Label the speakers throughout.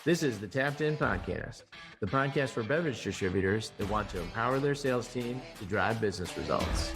Speaker 1: This is the Tapped In Podcast, the podcast for beverage distributors that want to empower their sales team to drive business results.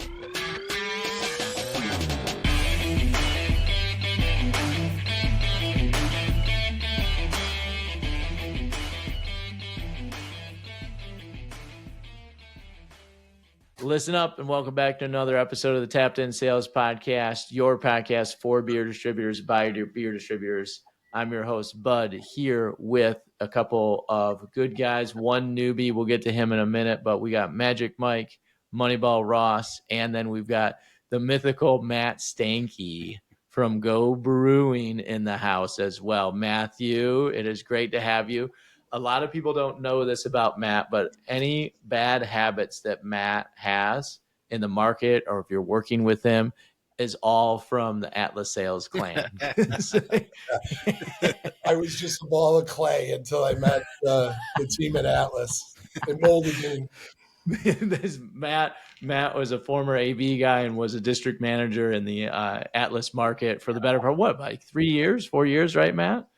Speaker 1: Listen up and welcome back to another episode of the Tapped In Sales Podcast, your podcast for beer distributors by beer distributors. I'm your host, Bud, here with a couple of good guys, one newbie. We'll get to him in a minute, but we got Magic Mike, Moneyball Ross, and then we've got the mythical Matt Steinke from Go Brewing in the house as well. Matthew, it is great to have you. A lot of people don't know this about Matt, but any bad habits that Matt has in the market, or if you're working with him, is all from the Atlas Sales clan.
Speaker 2: I was just a ball of clay until I met the team at Atlas. They molded me.
Speaker 1: Matt was a former AB guy and was a district manager in the Atlas market for the better part, like 4 years, right, Matt?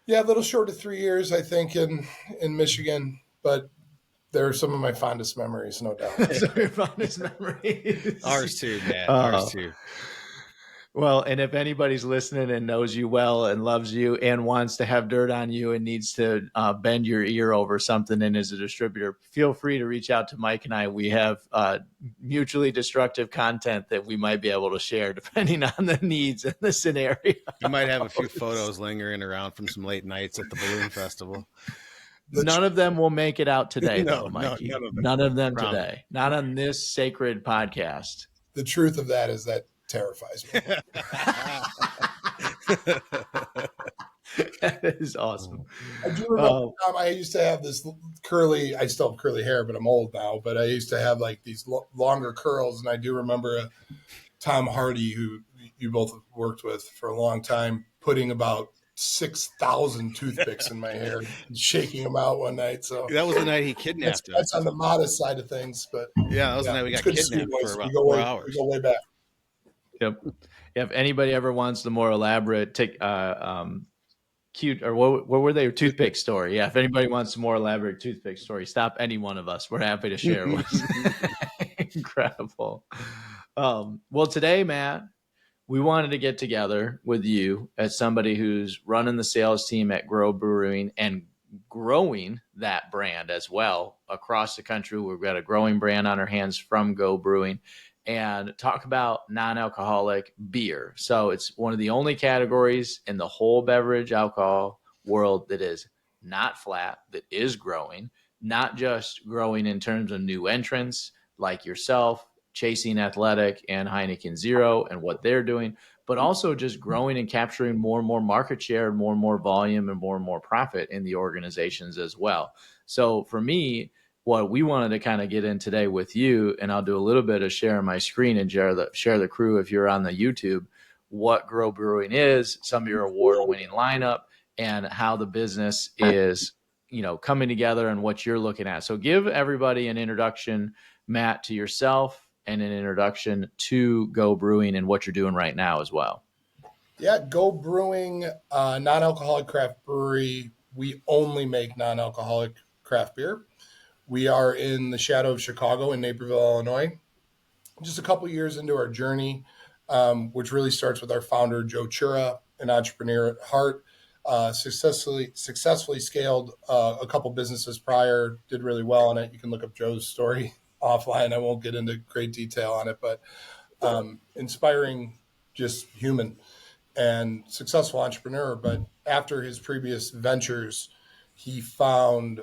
Speaker 2: Yeah, a little short of 3 years, I think, in Michigan, but they're some of my fondest memories, no doubt.
Speaker 1: Some of your fondest memories.
Speaker 3: Ours too, Matt. Ours too.
Speaker 1: Well, and if anybody's listening and knows you well and loves you and wants to have dirt on you and needs to bend your ear over something and is a distributor, feel free to reach out to Mike and I. We have mutually destructive content that we might be able to share depending on the needs and the scenario.
Speaker 3: You might have a few photos lingering around from some late nights at the balloon festival.
Speaker 1: None of them will make it out today,
Speaker 3: No,
Speaker 1: though, Mikey.
Speaker 3: none of them.
Speaker 1: None of them today. Not on this sacred podcast.
Speaker 2: The truth of that is that terrifies me.
Speaker 1: That is awesome.
Speaker 2: I do remember I used to have this curly, I still have curly hair, but I'm old now, but I used to have like these longer curls. And I do remember Tom Hardy, who you both worked with for a long time, putting about 6,000 toothpicks in my hair and shaking them out one night. So
Speaker 3: that was the night he kidnapped us.
Speaker 2: That's on the modest side of things, but
Speaker 3: yeah, that was the night we got kidnapped for about 4 hours.
Speaker 2: We go way back.
Speaker 1: Yep. If anybody ever wants the more elaborate cute, or what were they? Toothpick story. Yeah. If anybody wants a more elaborate toothpick story, stop any one of us. We're happy to share one. Incredible. Well, today, Matt, we wanted to get together with you as somebody who's running the sales team at Go Brewing and growing that brand as well across the country. We've got a growing brand on our hands from Go Brewing, and talk about non-alcoholic beer. So it's one of the only categories in the whole beverage alcohol world that is not flat, that is growing, not just growing in terms of new entrants like yourself, Chasing Athletic and Heineken Zero and what they're doing, but also just growing and capturing more and more market share, more and more volume, and more profit in the organizations as well. So for me, what we wanted to kind of get in today with you, and I'll do a little bit of sharing my screen and share the crew if you're on the YouTube, what Go Brewing is, some of your award-winning lineup, and how the business is, coming together and what you're looking at. So give everybody an introduction, Matt, to yourself, and an introduction to Go Brewing and what you're doing right now as well.
Speaker 2: Yeah, Go Brewing, non-alcoholic craft brewery. We only make non-alcoholic craft beer. We are in the shadow of Chicago in Naperville, Illinois. Just a couple years into our journey, which really starts with our founder, Joe Chura, an entrepreneur at heart, successfully scaled a couple businesses prior, did really well on it. You can look up Joe's story offline. I won't get into great detail on it, but inspiring, just human and successful entrepreneur. But after his previous ventures, he found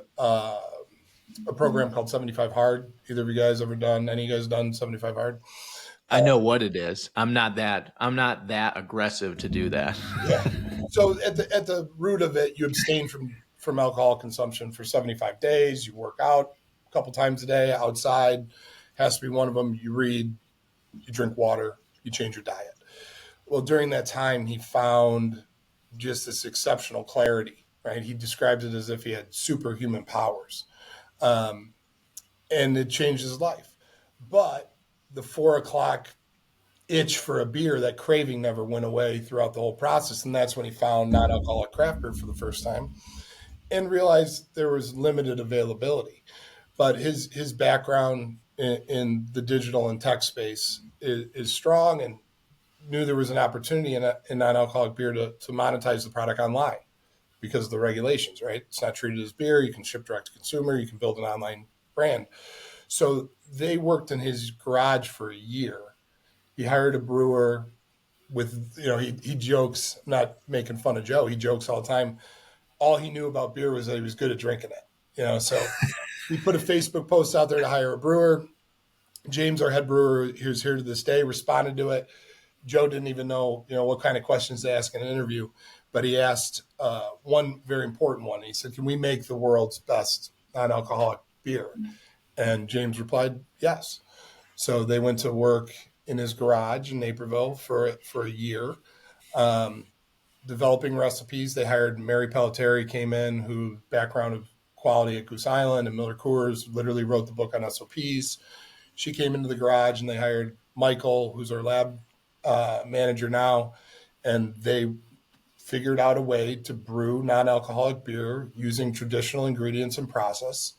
Speaker 2: a program called 75 Hard. Either of you guys ever done? Any of you guys done 75 Hard?
Speaker 1: I know what it is. I'm not that aggressive to do that.
Speaker 2: Yeah. So at the root of it, you abstain from alcohol consumption for 75 days. You work out a couple times a day outside. Has to be one of them. You read, you drink water, you change your diet. Well, during that time, he found just this exceptional clarity, right? He describes it as if he had superhuman powers. And it changed his life. But the 4 o'clock itch for a beer, that craving never went away throughout the whole process. And that's when he found non-alcoholic craft beer for the first time. and realized there was limited availability. But his background in the digital and tech space is strong, and knew there was an opportunity in non-alcoholic beer to monetize the product online because of the regulations, right? It's not treated as beer. You can ship direct to consumer. You can build an online brand. So they worked in his garage for a year. He hired a brewer with, he jokes, I'm not making fun of Joe. He jokes all the time. All he knew about beer was that he was good at drinking it, so he put a Facebook post out there to hire a brewer. James, our head brewer, who's here to this day, responded to it. Joe didn't even know, what kind of questions to ask in an interview, but he asked one very important one. He said, "Can we make the world's best non-alcoholic beer?" And James replied, "Yes." So they went to work in his garage in Naperville for a year, developing recipes. They hired Mary Pelletieri, came in, who background of quality at Goose Island and Miller Coors, literally wrote the book on SOPs. She came into the garage, and they hired Michael, who's our lab manager now, and they figured out a way to brew non-alcoholic beer using traditional ingredients and process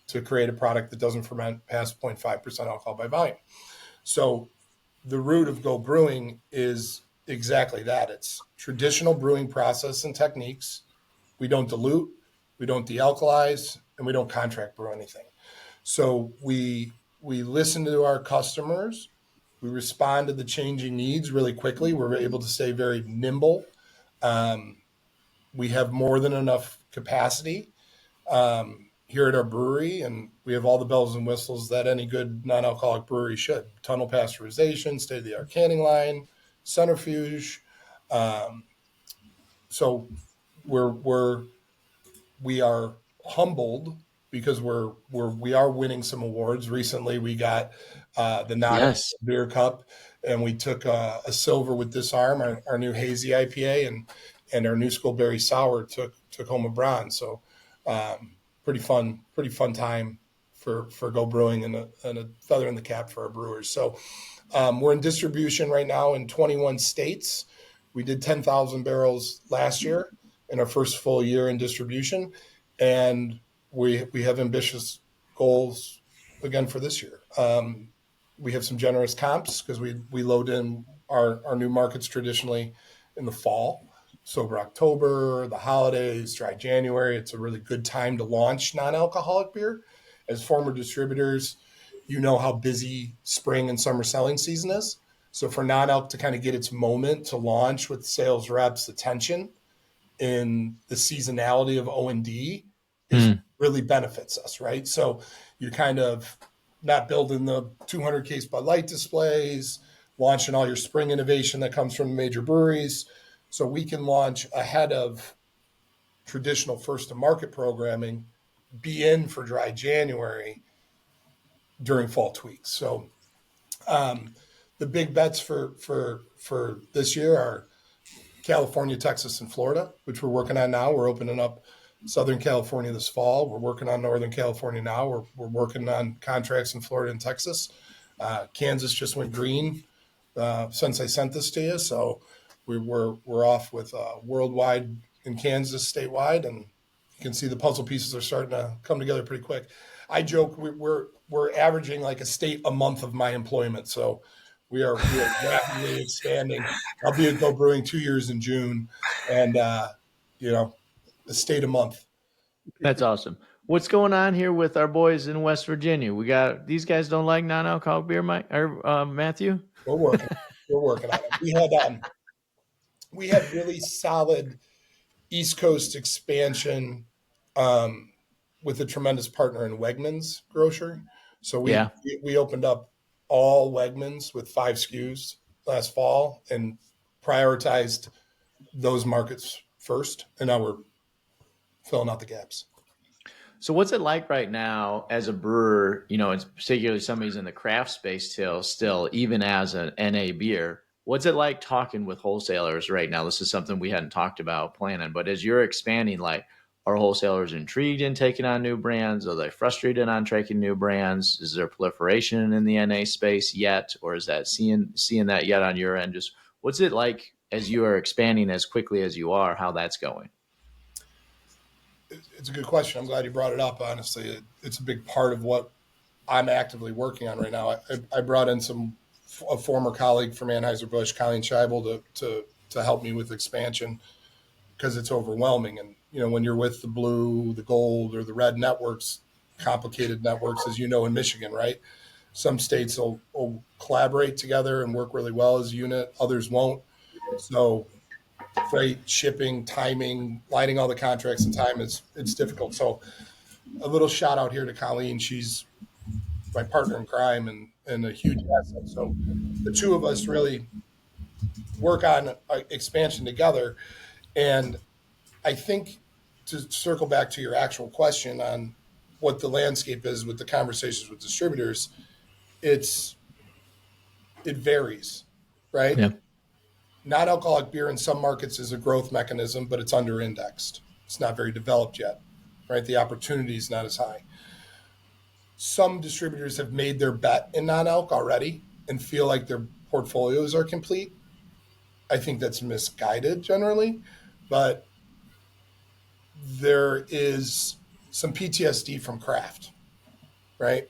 Speaker 2: to create a product that doesn't ferment past 0.5% alcohol by volume. So the root of Go Brewing is exactly that. It's traditional brewing process and techniques. We don't dilute, we don't dealkalize, and we don't contract brew anything. So we listen to our customers. We respond to the changing needs really quickly. We're able to stay very nimble. We have more than enough capacity here at our brewery, and we have all the bells and whistles that any good non-alcoholic brewery should. Tunnel pasteurization, state-of-the-art canning line, centrifuge. So we are humbled because we are winning some awards. Recently, we got the Non-Alc
Speaker 1: Yes.
Speaker 2: Beer Cup, and we took a silver with Disarm, our new hazy IPA, and our new Schoolberry Sour took home a bronze. So pretty fun time for Go Brewing, and a feather in the cap for our brewers. So we're in distribution right now in 21 states. We did 10,000 barrels last year in our first full year in distribution, and we have ambitious goals again for this year. We have some generous comps because we load in our new markets traditionally in the fall. Sober October, the holidays, dry January. It's a really good time to launch non-alcoholic beer. As former distributors, you know how busy spring and summer selling season is. So for non-alc to kind of get its moment to launch with sales reps' attention in the seasonality of O&D is really benefits us, right? So you're kind of not building the 200 case Bud Light displays, launching all your spring innovation that comes from the major breweries. So we can launch ahead of traditional first to market programming, be in for dry January during fall tweaks. So the big bets for this year are California, Texas, and Florida, which we're working on now. We're opening up Southern California this fall. We're working on Northern California now. We're working on contracts in Florida and Texas. Kansas just went green since I sent this to you. So we're off with worldwide in Kansas, statewide, and you can see the puzzle pieces are starting to come together pretty quick. I joke we're averaging like a state a month of my employment. So we are rapidly expanding. I'll be at Go Brewing 2 years in June, and a state a month.
Speaker 1: That's awesome. What's going on here with our boys in West Virginia? We got these guys don't like non-alcoholic beer, Mike or Matthew.
Speaker 2: We're working on it. We had really solid East Coast expansion with a tremendous partner in Wegmans grocery. So we opened up all Wegmans with 5 SKUs last fall and prioritized those markets first, and now we're filling out the gaps.
Speaker 1: So what's it like right now as a brewer, it's particularly somebody's in the craft space still, even as an NA beer, what's it like talking with wholesalers right now? This is something we hadn't talked about planning, but as you're expanding, like, are wholesalers intrigued in taking on new brands? Are they frustrated on taking new brands? Is there proliferation in the NA space yet? Or is that seeing that yet on your end? Just what's it like as you are expanding as quickly as you are, how that's going?
Speaker 2: it's a good question. I'm glad you brought it up. Honestly, it's a big part of what I'm actively working on right now. I brought in a former colleague from Anheuser-Busch, Colleen Scheibel, to help me with expansion because it's overwhelming. And, when you're with the blue, the gold, or the red networks, complicated networks, as you know, in Michigan, right? Some states will collaborate together and work really well as a unit. Others won't. So freight, shipping, timing, lining all the contracts in time it's difficult. So a little shout out here to Colleen. She's my partner in crime and a huge asset. So the two of us really work on expansion together. And I think, to circle back to your actual question on what the landscape is with the conversations with distributors, it varies, right?
Speaker 1: Yeah.
Speaker 2: Non-alcoholic beer in some markets is a growth mechanism, but it's under indexed. It's not very developed yet, right? The opportunity is not as high. Some distributors have made their bet in non-alc already and feel like their portfolios are complete. I think that's misguided generally, but there is some PTSD from craft, right?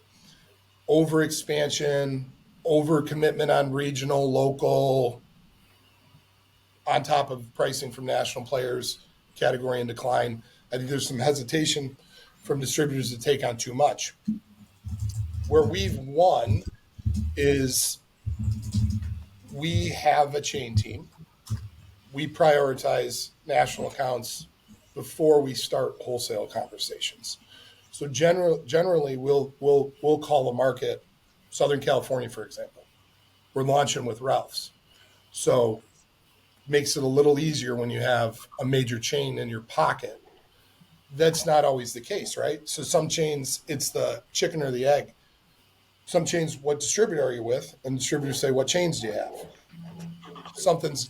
Speaker 2: Over expansion, over commitment on regional, local, on top of pricing from national players, category in decline. I think there's some hesitation from distributors to take on too much. Where we've won is we have a chain team. We prioritize national accounts before we start wholesale conversations. So generally, we'll call a market, Southern California, for example. We're launching with Ralph's. So makes it a little easier when you have a major chain in your pocket. That's not always the case, right? So some chains, it's the chicken or the egg. Some chains, what distributor are you with? And distributors say, what chains do you have? Something's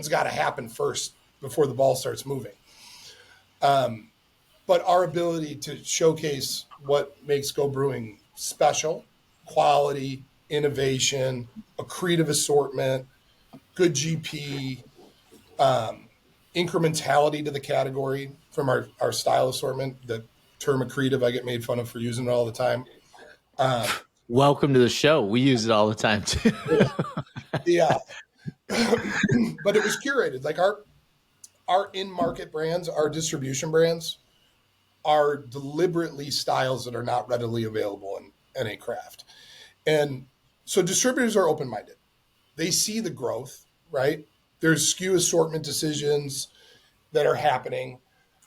Speaker 2: got to happen first before the ball starts moving. But our ability to showcase what makes Go Brewing special, quality, innovation, accretive assortment, good GP, incrementality to the category from our style assortment. The term accretive, I get made fun of for using it all the time.
Speaker 1: Welcome to the show. We use it all the time too.
Speaker 2: Yeah. But it was curated. Like our in-market brands, our distribution brands are deliberately styles that are not readily available in NA craft. And so distributors are open-minded. They see the growth, right? There's SKU assortment decisions that are happening.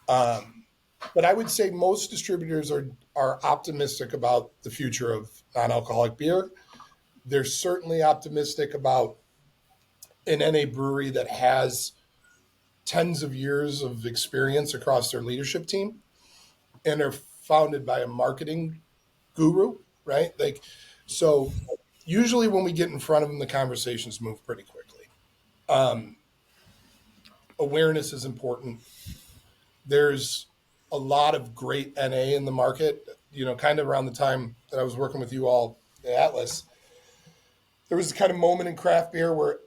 Speaker 2: But I would say most distributors are optimistic about the future of non-alcoholic beer. They're certainly optimistic about an NA brewery that has tens of years of experience across their leadership team and are founded by a marketing guru, right? Like, so usually when we get in front of them, the conversations move pretty quickly. Awareness is important. There's a lot of great NA in the market, kind of around the time that I was working with you all at Atlas. There was a kind of moment in craft beer where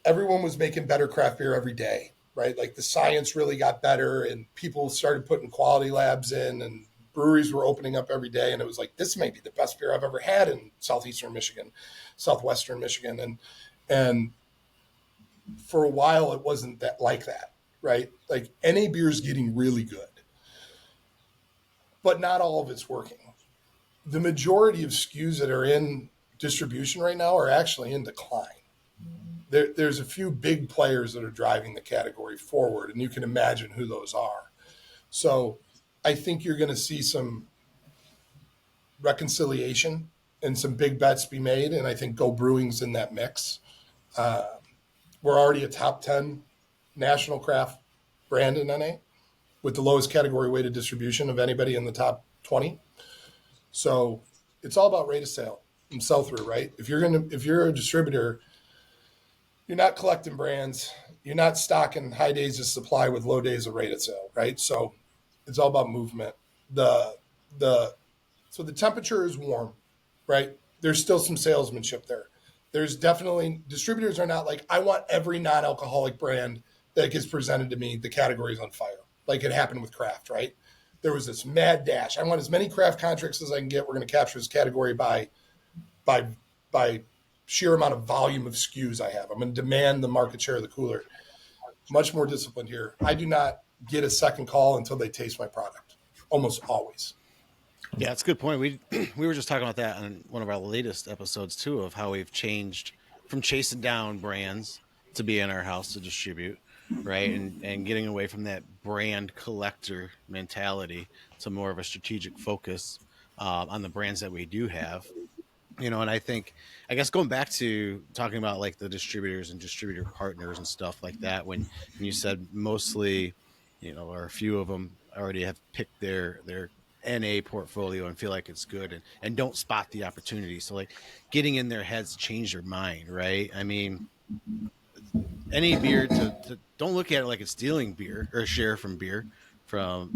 Speaker 2: everyone was making better craft beer every day, right? Like the science really got better and people started putting quality labs in and breweries were opening up every day. And it was like, this may be the best beer I've ever had in Southeastern Michigan, Southwestern Michigan. And for a while, it wasn't like that, right? Like NA beer is getting really good, but not all of it's working. The majority of SKUs that are in distribution right now are actually in decline. There's a few big players that are driving the category forward, and you can imagine who those are. So I think you're going to see some reconciliation and some big bets be made, and I think Go Brewing's in that mix. We're already a top 10 national craft brand in NA with the lowest category weighted distribution of anybody in the top 20. So it's all about rate of sale and sell through, right? If you're a distributor, you're not collecting brands. You're not stocking high days of supply with low days of rate of sale, right? So it's all about movement. So the temperature is warm, right? There's still some salesmanship there. There's definitely, distributors are not like, I want every non-alcoholic brand that gets presented to me. The category is on fire. like it happened with craft, right? There was this mad dash. I want as many craft contracts as I can get. We're going to capture this category by by sheer amount of volume of SKUs I have. I'm going to demand the market share of the cooler. Much more disciplined here. I do not get a second call until they taste my product. Almost always.
Speaker 3: Yeah, that's a good point. We were just talking about that on one of our latest episodes too, of how we've changed from chasing down brands to be in our house to distribute, right? And getting away from that brand collector mentality to more of a strategic focus on the brands that we do have. And I guess going back to talking about like the distributors and distributor partners and stuff like that, when you said mostly, or a few of them already have picked their NA portfolio and feel like it's good and don't spot the opportunity. So like getting in their heads to change their mind, right? I mean, NA beer to don't look at it like it's stealing beer or share from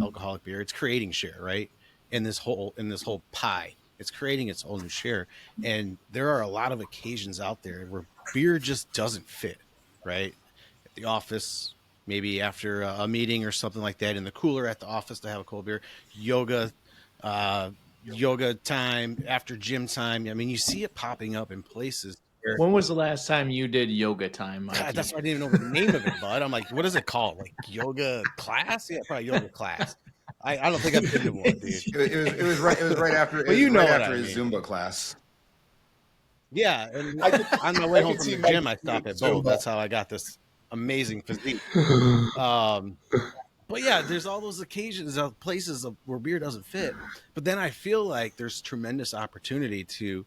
Speaker 3: alcoholic beer. It's creating share, right? In this whole pie. It's creating its own share. And there are a lot of occasions out there where beer just doesn't fit, right? At the office, maybe after a meeting or something like that, in the cooler at the office to have a cold beer, yoga, yoga time, after gym time. I mean, you see it popping up in places where
Speaker 1: When was the last time you did yoga time,
Speaker 3: God,
Speaker 1: Mikey?
Speaker 3: that's why I didn't even know the name of it, bud. I'm like, what is it called? Like yoga class? Yeah, probably yoga class. I don't think I've been to one, dude.
Speaker 4: It was right after
Speaker 3: Well, you know what I
Speaker 4: his
Speaker 3: mean.
Speaker 4: Zumba class.
Speaker 3: Yeah, and on my
Speaker 2: I
Speaker 3: way home
Speaker 2: could
Speaker 3: from
Speaker 2: see
Speaker 3: the
Speaker 2: Mike
Speaker 3: gym, I stop at both.
Speaker 2: Zumba.
Speaker 3: That's how I got this amazing physique. But yeah, there's all those occasions of places where beer doesn't fit. But then I feel like there's tremendous opportunity to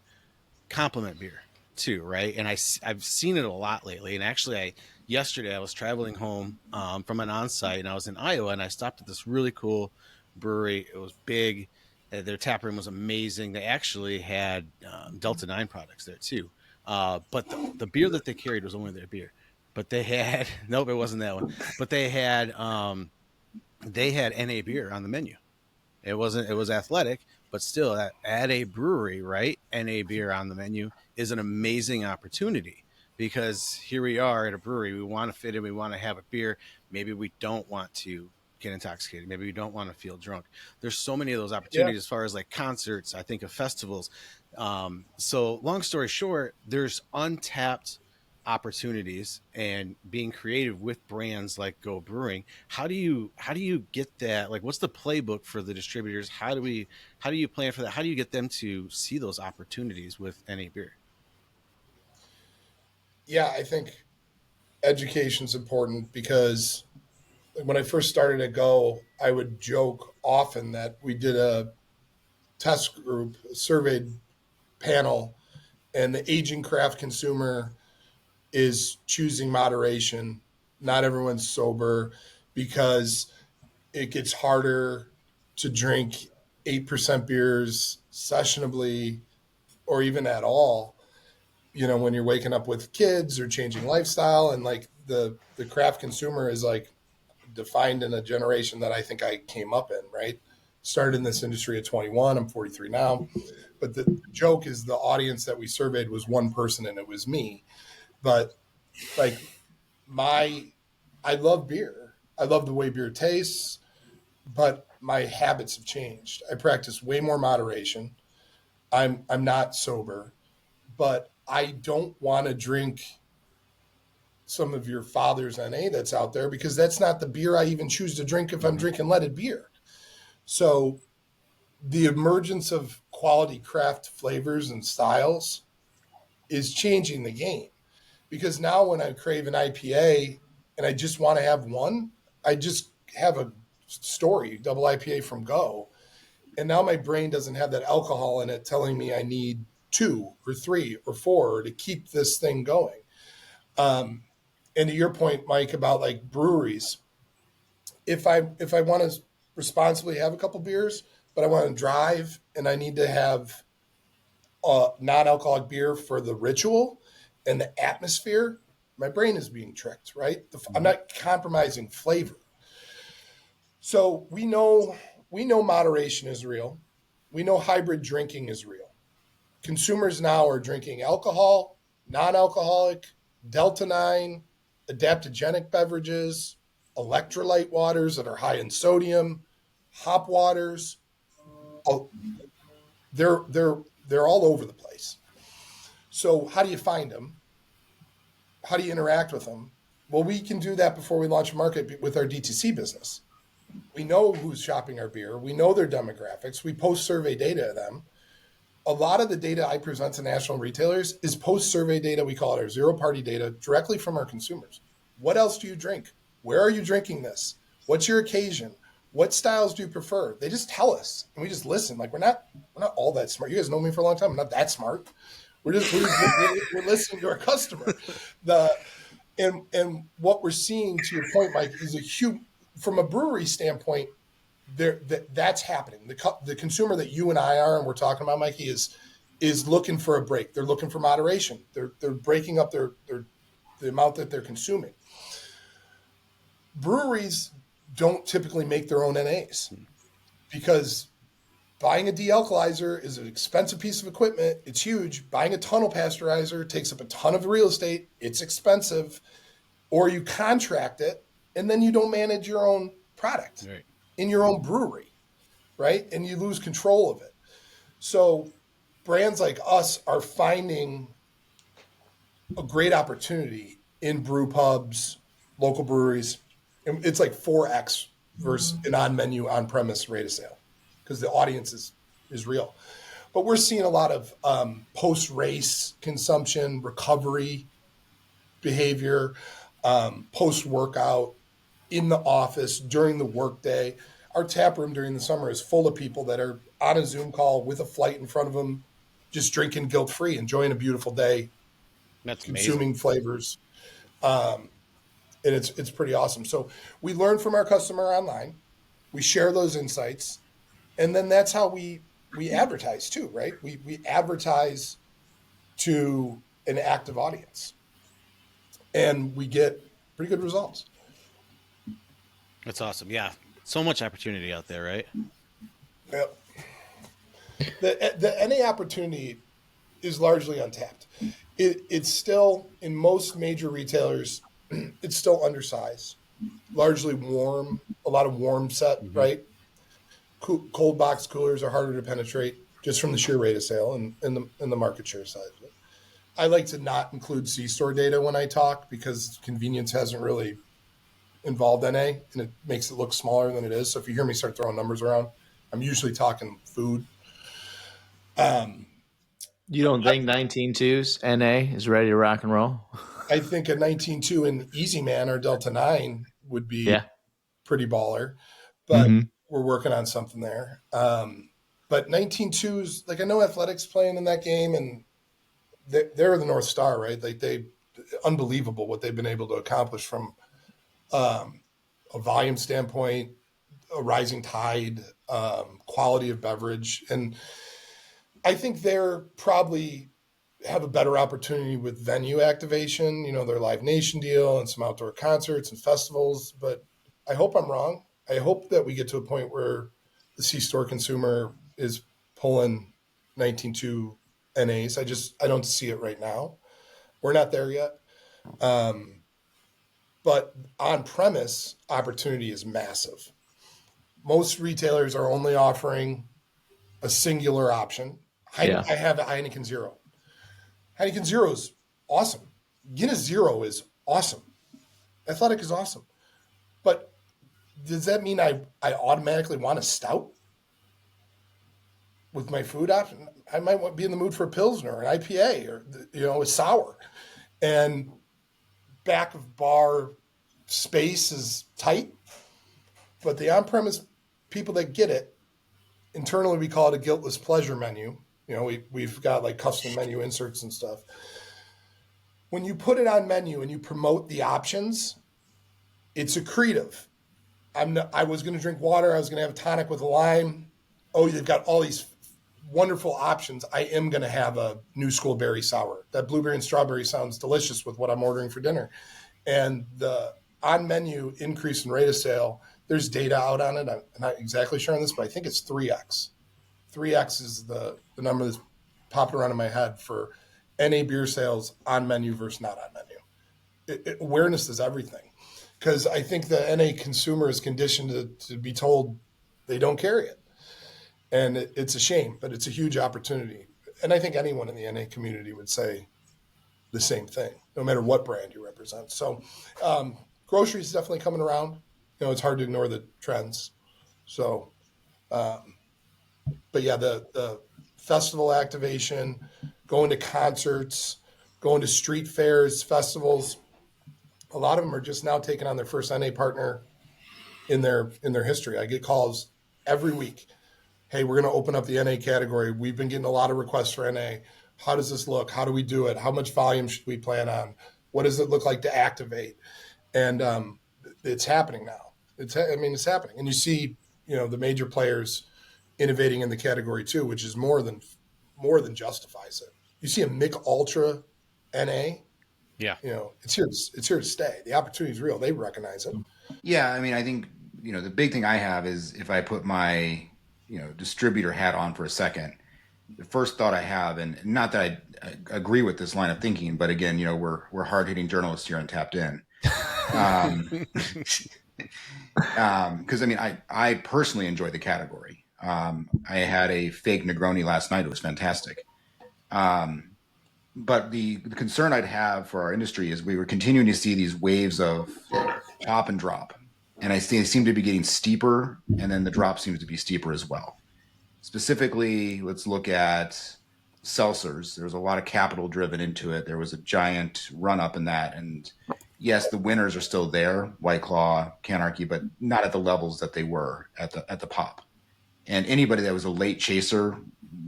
Speaker 3: complement beer too, right? And I've seen it a lot lately. And actually, yesterday I was traveling home from an on-site, and I was in Iowa, and I stopped at this really cool brewery. It was big. Their tap room was amazing. They actually had Delta 9 products there too. But the beer that they carried was only their beer. But they had nope, it wasn't that one. But they had NA beer on the menu. It was athletic, but still at a brewery, right? NA beer on the menu is an amazing opportunity, because here we are at a brewery. We want to fit in. We want to have a beer. Maybe we don't want to get intoxicated. Maybe we don't want to feel drunk. There's so many of those opportunities as far as like concerts, I think of festivals. So long story short, there's untapped opportunities, and being creative with brands like Go Brewing. How do you get that? Like, what's the playbook for the distributors? How do you plan for that? How do you get them to see those opportunities with NA beer?
Speaker 2: Yeah, I think education's important because when I first started at Go, I would joke often that we did a test group, a surveyed panel, and the aging craft consumer is choosing moderation. Not everyone's sober because it gets harder to drink 8% beers sessionably or even at all, when you're waking up with kids or changing lifestyle. And like the craft consumer is like defined in a generation that I think I came up in, right? Started in this industry at 21. I'm 43 now. But the joke is the audience that we surveyed was one person, and it was me. But like I love beer. I love the way beer tastes, but my habits have changed. I practice way more moderation. I'm not sober, but I don't want to drink some of your father's NA that's out there because that's not the beer I even choose to drink if I'm drinking leaded beer. So the emergence of quality craft flavors and styles is changing the game, because now when I crave an IPA and I just want to have one, I just have a story, double IPA from Go. And now my brain doesn't have that alcohol in it telling me I need 2 or 3 or 4 to keep this thing going. And to your point, Mike, about like breweries, if I want to responsibly have a couple beers, but I want to drive and I need to have non-alcoholic beer for the ritual and the atmosphere, my brain is being tricked, right? I'm not compromising flavor. So we know moderation is real. We know hybrid drinking is real. Consumers now are drinking alcohol, non-alcoholic, Delta 9, adaptogenic beverages, electrolyte waters that are high in sodium, hop waters. Oh, they're all over the place. So how do you find them? How do you interact with them? Well, we can do that before we launch a market with our DTC business. We know who's shopping our beer. We know their demographics. We post survey data to them. A lot of the data I present to national retailers is post survey data. We call it our zero party data directly from our consumers. What else do you drink? Where are you drinking this? What's your occasion? What styles do you prefer? They just tell us, and we just listen. Like we're not all that smart. You guys know me for a long time. I'm not that smart. We're listening to our customer. And what we're seeing, to your point, Mike, is a huge, from a brewery standpoint, that's happening. The consumer that you and I are, and we're talking about, Mikey, is looking for a break. They're looking for moderation. They're breaking up the amount that they're consuming. Breweries don't typically make their own NAs because buying a de-alkalizer is an expensive piece of equipment. It's huge. Buying a tunnel pasteurizer takes up a ton of the real estate. It's expensive. Or you contract it, and then you don't manage your own product in your own brewery, right? And you lose control of it. So brands like us are finding a great opportunity in brew pubs, local breweries. And it's like 4X versus an on-menu, on-premise rate of sale because the audience is real. But we're seeing a lot of post-race consumption, recovery behavior, post-workout, in the office, during the workday. Our tap room during the summer is full of people that are on a Zoom call with a flight in front of them, just drinking guilt-free, enjoying a beautiful day,
Speaker 3: That's
Speaker 2: consuming
Speaker 3: amazing.
Speaker 2: flavors. And it's pretty awesome. So we learn from our customer online. We share those insights. And then that's how we advertise too, right? We advertise to an active audience. And we get pretty good results.
Speaker 3: That's awesome. Yeah. So much opportunity out there, right?
Speaker 2: Yep. The NA opportunity is largely untapped. It's still, in most major retailers, it's still undersized, largely warm, a lot of warm set, right? Cold box coolers are harder to penetrate just from the sheer rate of sale and the market share side of it. I like to not include C-store data when I talk because convenience hasn't really involved NA and it makes it look smaller than it is. So if you hear me start throwing numbers around, I'm usually talking food.
Speaker 1: You don't think 19.2's NA is ready to rock and roll?
Speaker 2: I think a 19.2 in Easy Man or Delta 9 would be pretty baller, but we're working on something there. But 19.2's, like I know Athletics playing in that game and they're the North Star, right? Like unbelievable what they've been able to accomplish from a volume standpoint, a rising tide, quality of beverage. And I think they're probably have a better opportunity with venue activation, their Live Nation deal and some outdoor concerts and festivals. But I hope I'm wrong. I hope that we get to a point where the C-store consumer is pulling 19.2 NAs. I don't see it right now. We're not there yet. But on-premise opportunity is massive. Most retailers are only offering a singular option. I have a Heineken Zero. Heineken Zero is awesome. Guinness Zero is awesome. Athletic is awesome. But does that mean I automatically want a stout with my food option? I might be in the mood for a Pilsner or an IPA or, a sour. And back of bar space is tight. But the on-premise people that get it, internally we call it a guiltless pleasure menu. We've got like custom menu inserts and stuff. When you put it on menu and you promote the options, it's accretive. I was going to drink water. I was going to have a tonic with a lime. Oh, they've got all these wonderful options. I am going to have a new school berry sour. That blueberry and strawberry sounds delicious with what I'm ordering for dinner. And the on menu increase in rate of sale, there's data out on it. I'm not exactly sure on this, but I think it's 3X. 3X is the number that's popping around in my head for NA beer sales on menu versus not on menu. Awareness is everything. because I think the NA consumer is conditioned to be told they don't carry it. And it's a shame, but it's a huge opportunity. And I think anyone in the NA community would say the same thing, no matter what brand you represent. So grocery is definitely coming around. It's hard to ignore the trends. So, but yeah, the festival activation, going to concerts, going to street fairs, festivals, a lot of them are just now taking on their first NA partner in their history. I get calls every week. Hey, we're going to open up the NA category. We've been getting a lot of requests for NA. How does this look? How do we do it? How much volume should we plan on? What does it look like to activate? And it's happening now. It's happening. And you see, the major players innovating in the category too, which is more than justifies it. You see a Mick Ultra NA.
Speaker 3: Yeah.
Speaker 2: It's here to stay. The opportunity is real. They recognize it.
Speaker 4: Yeah, I mean, I think, the big thing I have is if I put my, distributor hat on for a second, the first thought I have, and not that I agree with this line of thinking, but again, we're hard-hitting journalists here on Tapped In. Because I personally enjoy the category. I had a fake Negroni last night. It was fantastic. But the concern I'd have for our industry is we were continuing to see these waves of pop and drop. And I see they seem to be getting steeper, and then the drop seems to be steeper as well. Specifically, let's look at seltzers. There's a lot of capital driven into it. There was a giant run up in that. And yes, the winners are still there, White Claw, Canarchy, but not at the levels that they were at the pop. And anybody that was a late chaser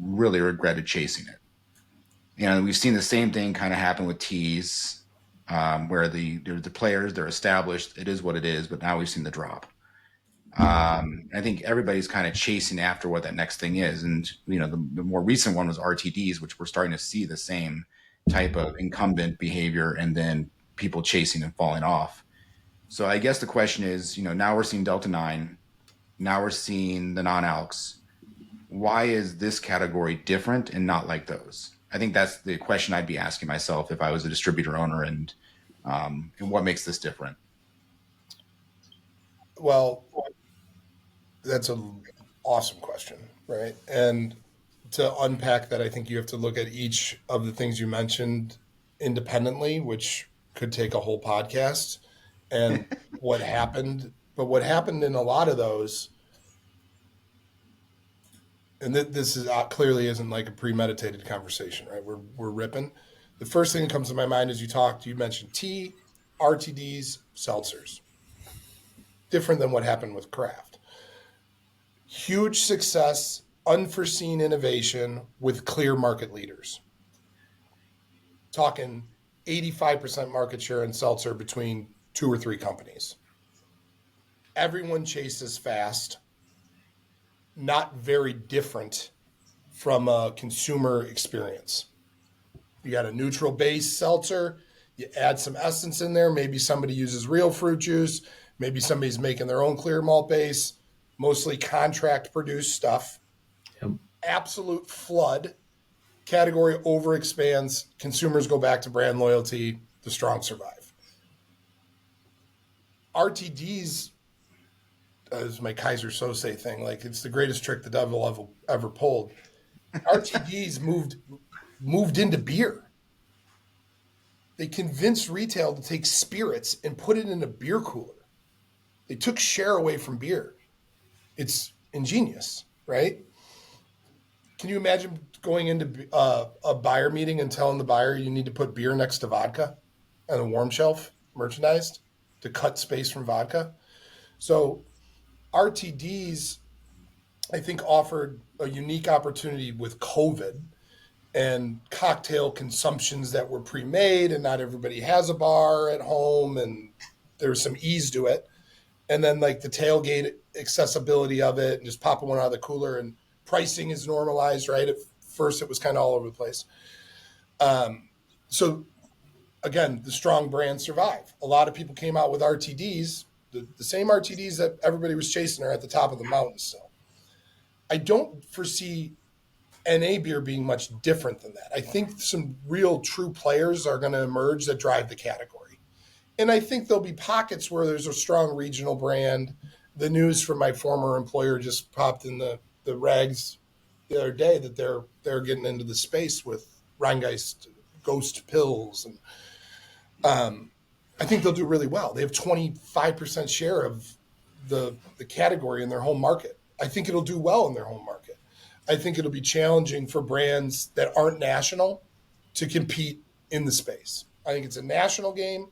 Speaker 4: really regretted chasing it. We've seen the same thing kind of happen with teas, where the players, they're established. It is what it is, but now we've seen the drop. I think everybody's kind of chasing after what that next thing is. And, the more recent one was RTDs, which we're starting to see the same type of incumbent behavior and then people chasing and falling off. So I guess the question is, now we're seeing Delta 9. Now we're seeing the non-alcs. Why is this category different and not like those? I think that's the question I'd be asking myself if I was a distributor owner, and what makes this different?
Speaker 2: Well, that's an awesome question, right? And to unpack that, I think you have to look at each of the things you mentioned independently, which could take a whole podcast, and what happened. But what happened in a lot of those, and this is clearly isn't like a premeditated conversation, right? We're ripping. The first thing that comes to my mind as you mentioned tea, RTDs, seltzers. Different than what happened with craft. Huge success, unforeseen innovation with clear market leaders. Talking 85% market share in seltzer between 2 or 3 companies. Everyone chases fast. Not very different from a consumer experience. You got a neutral base seltzer, you add some essence in there, maybe somebody uses real fruit juice, maybe somebody's making their own clear malt base, mostly contract produced stuff.
Speaker 1: Yep.
Speaker 2: Absolute flood. Category overexpands, consumers go back to brand loyalty, the strong survive. RTDs, is my Kaiser Sose thing. Like, it's the greatest trick the devil ever pulled. RTDs moved into beer. They convinced retail to take spirits and put it in a beer cooler. They took share away from beer. It's ingenious, right? Can you imagine going into a buyer meeting and telling the buyer you need to put beer next to vodka on a warm shelf, merchandised, to cut space from vodka? So RTDs, I think, offered a unique opportunity with COVID and cocktail consumptions that were pre-made, and not everybody has a bar at home, and there was some ease to it. And then like the tailgate accessibility of it, and just popping one out of the cooler, and pricing is normalized, right? At first it was kind of all over the place. So again, the strong brands survive. A lot of people came out with RTDs. The same RTDs that everybody was chasing are at the top of the mountain still. I don't foresee NA beer being much different than that. I think some real true players are going to emerge that drive the category. And I think there'll be pockets where there's a strong regional brand. The news from my former employer just popped in the rags the other day that they're getting into the space with Rheingeist ghost pills, and I think they'll do really well. They have 25% share of the category in their home market. I think it'll do well in their home market. I think it'll be challenging for brands that aren't national to compete in the space. I think it's a national game.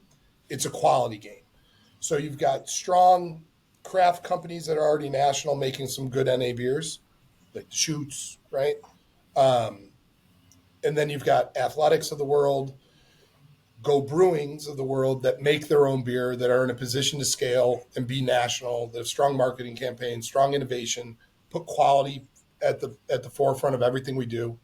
Speaker 2: It's a quality game. So you've got strong craft companies that are already national making some good NA beers, like Shoots, right? And then you've got Athletics of the world, Go Brewings of the world that make their own beer, that are in a position to scale and be national. They have strong marketing campaigns, strong innovation, put quality at the forefront of everything we do.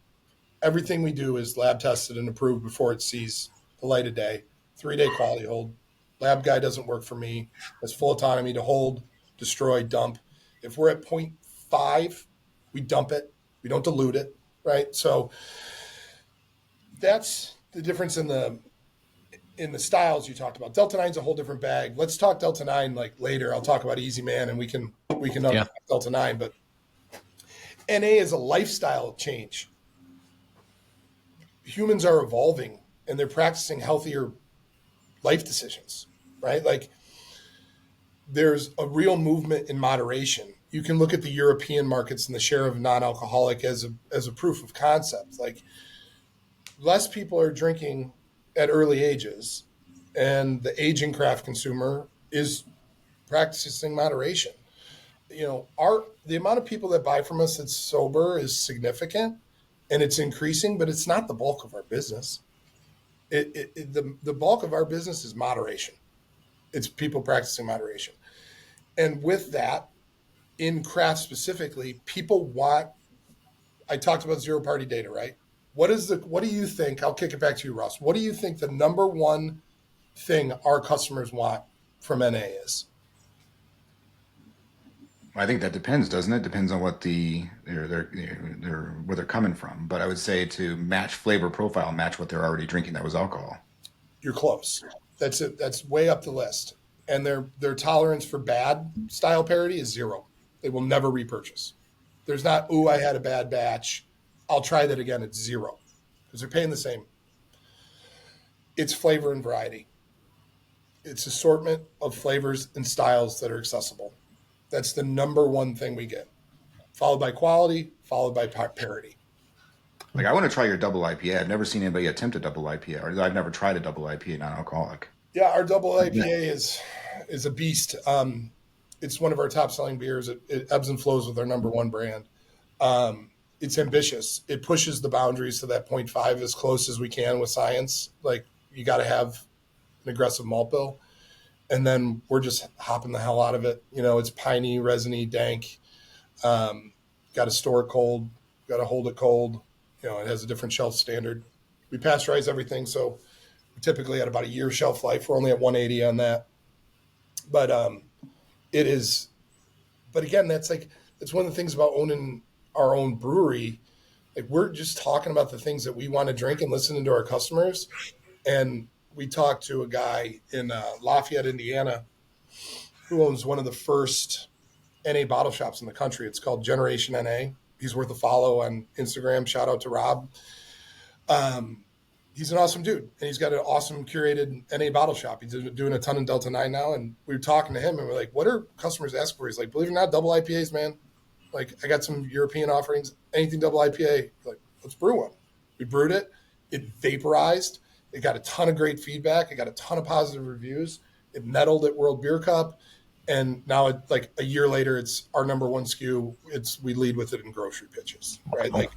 Speaker 2: Everything we do is lab tested and approved before it sees the light of day. 3-day quality hold. Lab guy doesn't work for me. It's full autonomy to hold, destroy, dump. If we're at 0.5, we dump it. We don't dilute it, right? So that's the difference in the styles you talked about. Delta 9's a whole different bag. Let's talk Delta 9 like later. I'll talk about Easy Man and we can
Speaker 1: Yeah.
Speaker 2: Delta 9, but NA is a lifestyle change. Humans are evolving and they're practicing healthier life decisions, right? Like there's a real movement in moderation. You can look at the European markets and the share of non-alcoholic as a proof of concept. Like less people are drinking at early ages, and the aging craft consumer is practicing moderation. You know, the amount of people that buy from us that's sober is significant, and it's increasing, but it's not the bulk of our business. The bulk of our business is moderation. It's people practicing moderation, and with that, in craft specifically, people want. I talked about zero party data, right? What do you think? I'll kick it back to you, Ross. What do you think the number one thing our customers want from NA is?
Speaker 4: I think that depends, doesn't it? Depends on what where they're coming from. But I would say to match flavor profile, match what they're already drinking that was alcohol.
Speaker 2: You're close. That's it. That's way up the list. And their tolerance for bad style parity is zero. They will never repurchase. There's not, ooh, I had a bad batch. I'll try that again. It's zero because they're paying the same. It's flavor and variety. It's assortment of flavors and styles that are accessible. That's the number one thing we get, followed by quality, followed by parity.
Speaker 4: Like I want to try your double IPA. I've never seen anybody attempt a double IPA, or I've never tried a double IPA non-alcoholic.
Speaker 2: Yeah, our double IPA is a beast. It's one of our top selling beers. It ebbs and flows with our number one brand. It's ambitious. It pushes the boundaries to that 0.5 as close as we can with science. Like you got to have an aggressive malt bill. And then we're just hopping the hell out of it. You know, it's piney, resiny, dank. Got to store it cold. Got to hold it cold. You know, it has a different shelf standard. We pasteurize everything. So we typically at about a year shelf life. We're only at 180 on that. But it is, but again, that's one of the things about owning our own brewery. Like we're just talking about the things that we want to drink and listening to our customers. And we talked to a guy in Lafayette, Indiana, who owns one of the first NA bottle shops in the country. It's called Generation NA. He's worth a follow on Instagram. Shout out to Rob. He's an awesome dude, and he's got an awesome curated NA bottle shop. He's doing a ton in Delta 9 now, and we were talking to him, and we're like, what are customers asking for? He's like, believe it or not, double IPAs, man. Like, I got some European offerings. Anything double IPA, like, let's brew one. We brewed it. It vaporized. It got a ton of great feedback. It got a ton of positive reviews. It medaled at World Beer Cup. And now, like a year later, it's our number one SKU. We lead with it in grocery pitches, right? Like,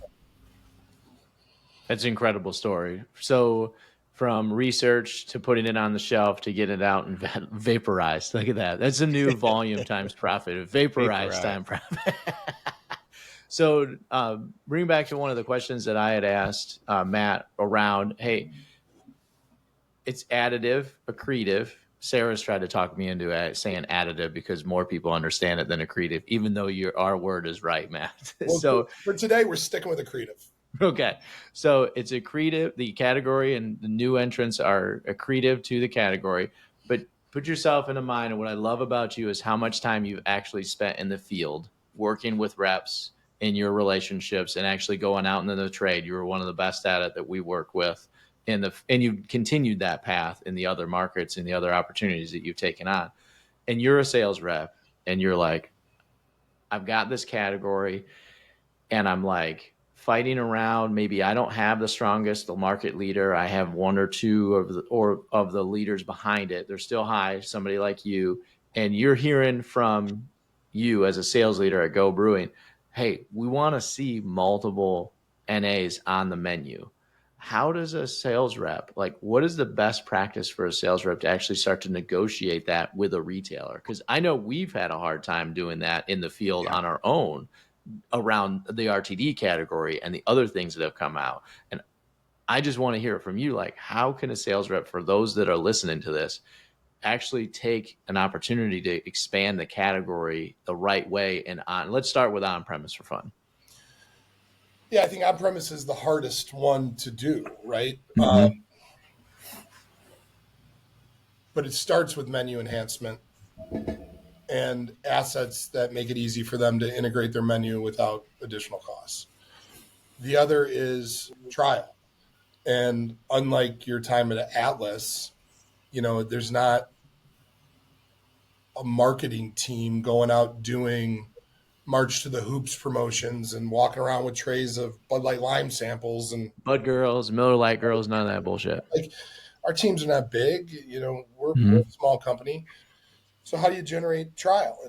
Speaker 1: that's an incredible story. So from research to putting it on the shelf to get it out and vaporized. Look at that. That's a new volume times profit. Vaporized time profit. So bring back to one of the questions that I had asked Matt around, hey, it's additive, accretive. Sarah's tried to talk me into saying additive because more people understand it than accretive, even though our word is right, Matt.
Speaker 2: Well,
Speaker 1: so
Speaker 2: for today, we're sticking with accretive.
Speaker 1: Okay. So it's accretive. The category and the new entrants are accretive to the category. but put yourself in a mind. And what I love about you is how much time you've actually spent in the field working with reps in your relationships and actually going out into the trade. You were one of the best at it that we work with and you continued that path in the other markets and the other opportunities that you've taken on. And you're a sales rep and you're like, I've got this category and I'm like fighting around. Maybe I don't have the strongest, the market leader. I have one or two of the leaders behind it. They're still high, somebody like you. And you're hearing from you as a sales leader at Go Brewing, hey, we want to see multiple NAs on the menu. How does a sales rep, like, what is the best practice for a sales rep to actually start to negotiate that with a retailer? Because I know we've had a hard time doing that in the field on our own around the RTD category and the other things that have come out. And I just want to hear it from you. Like, how can a sales rep, for those that are listening to this, actually take an opportunity to expand the category the right way? And let's start with on-premise for fun.
Speaker 2: Yeah, I think on-premise is the hardest one to do, right?
Speaker 1: Mm-hmm.
Speaker 2: But it starts with menu enhancement and assets that make it easy for them to integrate their menu without additional costs. The other is trial. And unlike your time at Atlas, there's not a marketing team going out doing March to the Hoops promotions and walking around with trays of Bud Light Lime samples and
Speaker 1: Bud Girls, Miller Lite Girls, none of that bullshit.
Speaker 2: like our teams are not big, we're a small company. So how do you generate trial?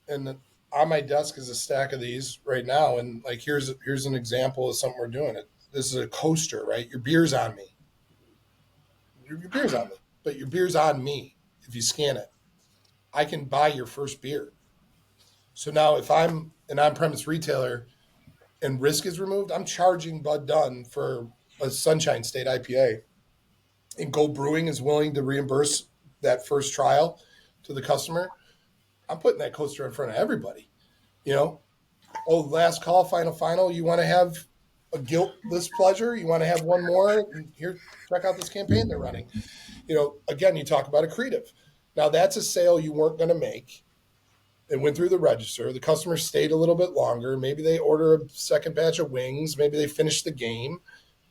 Speaker 2: And on my desk is a stack of these right now. And like, here's an example of something we're doing. This is a coaster, right? Your beer's on me. Your beer's on me, but your beer's on me. If you scan it, I can buy your first beer. So now if I'm an on-premise retailer and risk is removed, I'm charging Bud Dunn for a Sunshine State IPA. And Go Brewing is willing to reimburse that first trial to the customer. I'm putting that coaster in front of everybody. Last call, final. You want to have a guiltless pleasure? You want to have one more? Here, check out this campaign they're running. Again, you talk about accretive. Now, that's a sale you weren't going to make. It went through the register. The customer stayed a little bit longer. Maybe they order a second batch of wings. Maybe they finish the game,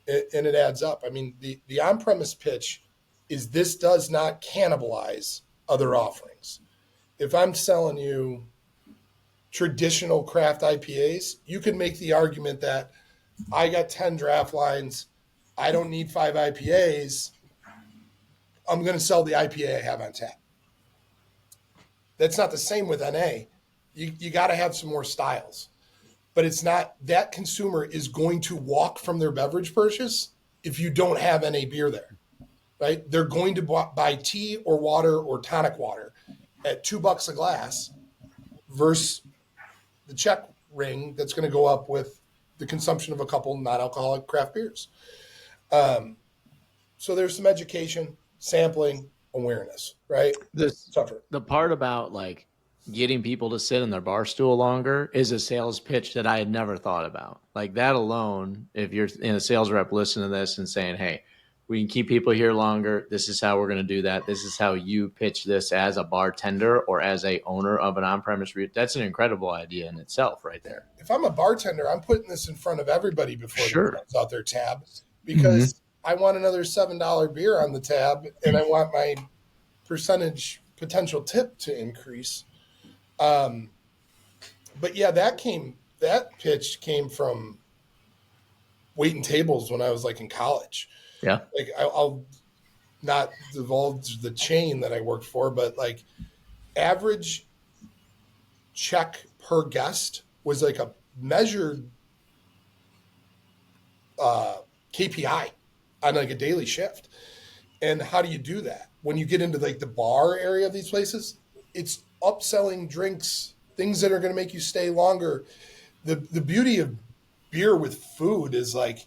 Speaker 2: and it adds up. I mean, the on-premise pitch is this does not cannibalize other offerings. If I'm selling you traditional craft IPAs, you can make the argument that I got 10 draft lines. I don't need 5 IPAs. I'm going to sell the IPA I have on tap. That's not the same with NA. You got to have some more styles. But it's not that consumer is going to walk from their beverage purchase if you don't have NA beer there, right? They're going to buy tea or water or tonic water at $2 a glass versus the check ring that's going to go up with the consumption of a couple non-alcoholic craft beers. So there's some education, sampling, awareness, right?
Speaker 1: The part about like getting people to sit in their bar stool longer is a sales pitch that I had never thought about. Like that alone, if you're in a sales rep listening to this and saying, hey, we can keep people here longer. This is how we're going to do that. This is how you pitch this as a bartender or as a owner of an on-premise. That's an incredible idea in itself right there.
Speaker 2: If I'm a bartender, I'm putting this in front of everybody before it comes out their tab because I want another $7 beer on the tab and I want my percentage potential tip to increase. But yeah, that pitch came from waiting tables when I was like in college.
Speaker 1: Yeah.
Speaker 2: Like I'll not divulge the chain that I worked for, but like average check per guest was like a measured KPI on like a daily shift. And how do you do that? When you get into like the bar area of these places, it's upselling drinks, things that are going to make you stay longer. The beauty of beer with food is like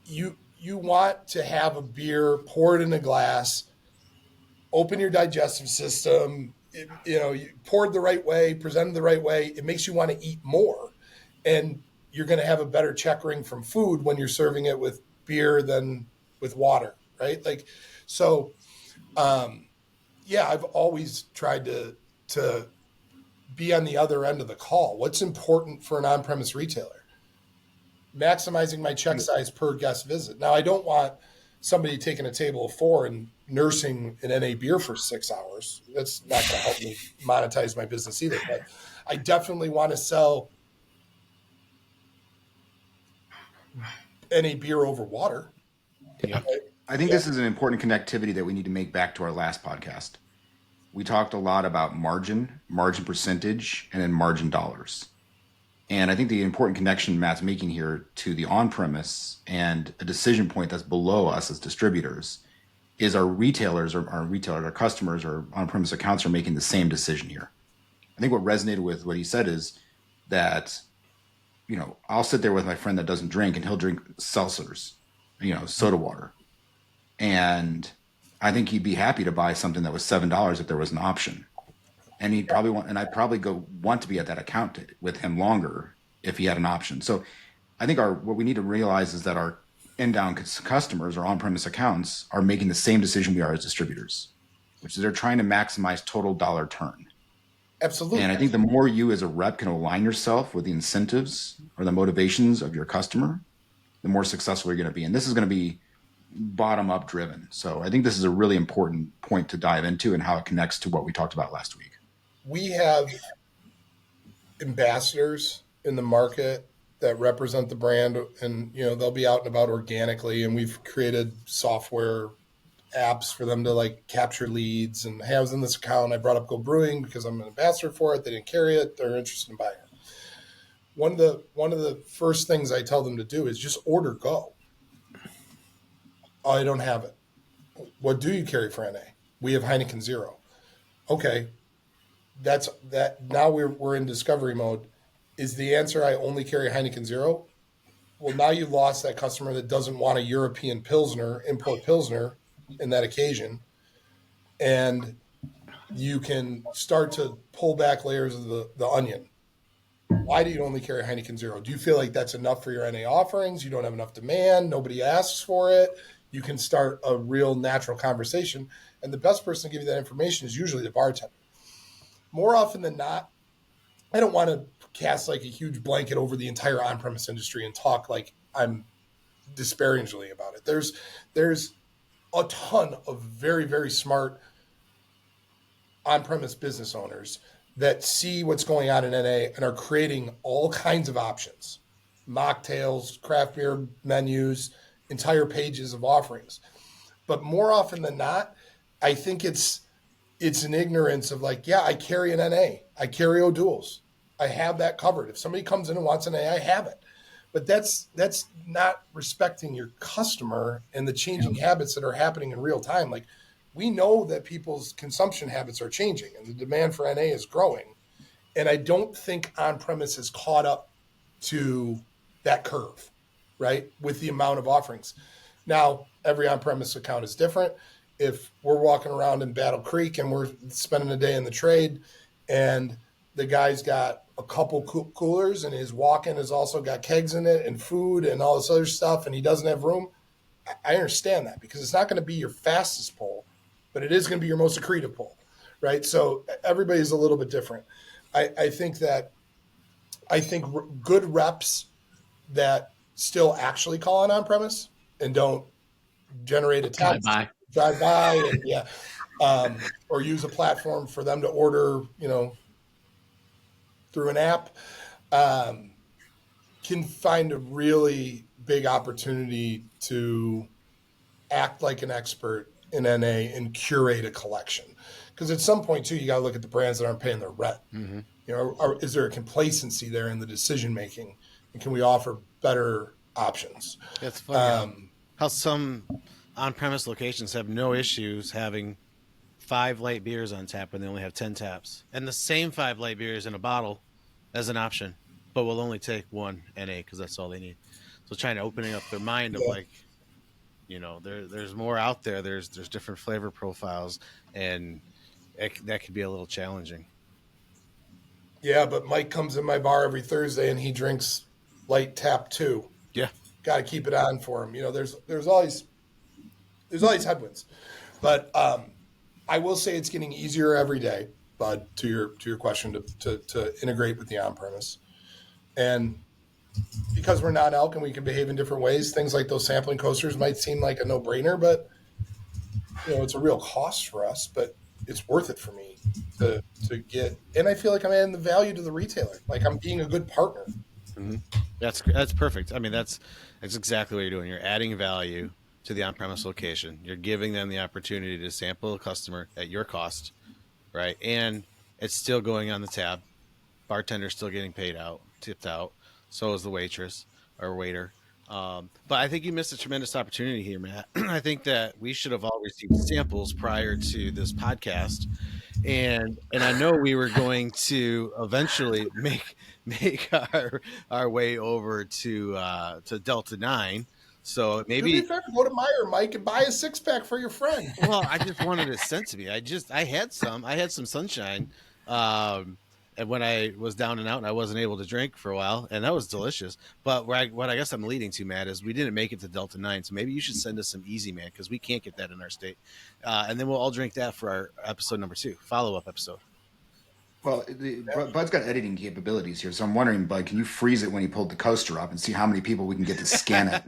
Speaker 2: you want to have a beer, pour it in a glass, open your digestive system, you pour it the right way, present it the right way. It makes you want to eat more. And you're going to have a better check ring from food when you're serving it with beer than with water, right? Like, so Yeah, I've always tried to be on the other end of the call. What's important for an on-premise retailer? Maximizing my check size per guest visit. Now, I don't want somebody taking a table of 4 and nursing an NA beer for 6 hours. That's not going to help me monetize my business either. But I definitely want to sell NA beer over water.
Speaker 3: Yeah.
Speaker 4: I think this is an important connectivity that we need to make back to our last podcast. We talked a lot about margin percentage, and then margin dollars. And I think the important connection Matt's making here to the on-premise and a decision point that's below us as distributors is our retailers, our customers, or on-premise accounts are making the same decision here. I think what resonated with what he said is that, I'll sit there with my friend that doesn't drink and he'll drink seltzers, soda water. And I think he'd be happy to buy something that was $7 if there was an option. And I'd probably want to be at that account with him longer if he had an option. So I think what we need to realize is that our inbound customers or on-premise accounts are making the same decision we are as distributors, which is they're trying to maximize total dollar turn.
Speaker 2: Absolutely.
Speaker 4: And I think the more you as a rep can align yourself with the incentives or the motivations of your customer, the more successful you're going to be. And this is going to be bottom up driven. So I think this is a really important point to dive into and how it connects to what we talked about last week.
Speaker 2: We have ambassadors in the market that represent the brand, and they'll be out and about organically, and we've created software apps for them to like capture leads. And hey, I was in this account, I brought up Go Brewing because I'm an ambassador for it. They didn't carry it, they're interested in buying it. One of the first things I tell them to do is just order Go. Oh, I don't have it. What do you carry for NA? We have Heineken Zero. Okay. That's that. Now we're in discovery mode. Is the answer I only carry Heineken Zero? Well, now you lost that customer that doesn't want a European Pilsner, import Pilsner in that occasion. And you can start to pull back layers of the onion. Why do you only carry Heineken Zero? Do you feel like that's enough for your NA offerings? You don't have enough demand. Nobody asks for it. You can start a real natural conversation. And the best person to give you that information is usually the bartender. More often than not, I don't want to cast like a huge blanket over the entire on-premise industry and talk like I'm disparagingly about it. There's a ton of very, very smart on-premise business owners that see what's going on in NA and are creating all kinds of options, mocktails, craft beer menus, entire pages of offerings. But more often than not, I think it's an ignorance of like, yeah, I carry an NA. I carry O'Doul's. I have that covered. If somebody comes in and wants an NA, I have it. But that's not respecting your customer and the changing habits that are happening in real time. Like, we know that people's consumption habits are changing and the demand for NA is growing. And I don't think on-premise has caught up to that curve, right, with the amount of offerings. Now, every on-premise account is different. If we're walking around in Battle Creek and we're spending a day in the trade and the guy's got a couple coolers and his walk-in has also got kegs in it and food and all this other stuff and he doesn't have room, I understand that because it's not going to be your fastest pull, but it is going to be your most accretive pull, right? So everybody's a little bit different. I think good reps that still actually call on-premise and don't generate a text, drive by and or use a platform for them to order, through an app, can find a really big opportunity to act like an expert in NA and curate a collection. Because at some point too, you got to look at the brands that aren't paying their rent. Mm-hmm. Is there a complacency there in the decision making, and can we offer better options?
Speaker 3: That's funny how some on-premise locations have no issues having 5 light beers on tap when they only have 10 taps, and the same 5 light beers in a bottle as an option, but will only take 1 NA because that's all they need. So trying to opening up their mind of like, there's more out there. There's different flavor profiles, and that could be a little challenging.
Speaker 2: Yeah, but Mike comes in my bar every Thursday and he drinks light tap too.
Speaker 3: Yeah,
Speaker 2: got to keep it on for him. There's always headwinds, but I will say it's getting easier every day, Bud, to your question to integrate with the on-premise. And because we're non-alc and we can behave in different ways, things like those sampling coasters might seem like a no-brainer, but it's a real cost for us, but it's worth it for me to get, and I feel like I'm adding the value to the retailer. Like I'm being a good partner.
Speaker 3: Mm-hmm. That's perfect. I mean, that's exactly what you're doing. You're adding value to the on-premise location. You're giving them the opportunity to sample a customer at your cost, right? And it's still going on the tab. Bartender's still getting paid out, tipped out. So is the waitress or waiter. But I think you missed a tremendous opportunity here, Matt. I think that we should have all received samples prior to this podcast, and I know we were going to eventually make our way over to Delta 9. So
Speaker 2: To be
Speaker 3: maybe,
Speaker 2: fair, go to Meyer, Mike, and buy a 6-pack for your friend.
Speaker 3: well, I just wanted it sent to me. I had some sunshine, and when I was down and out and I wasn't able to drink for a while, and that was delicious. But what I guess I'm leading to, Matt, is we didn't make it to Delta 9, so maybe you should send us some Easy Man because we can't get that in our state, and then we'll all drink that for our episode number 2, follow-up episode.
Speaker 4: Well, Bud's got editing capabilities here, so I'm wondering, Bud, can you freeze it when he pulled the coaster up and see how many people we can get to scan it?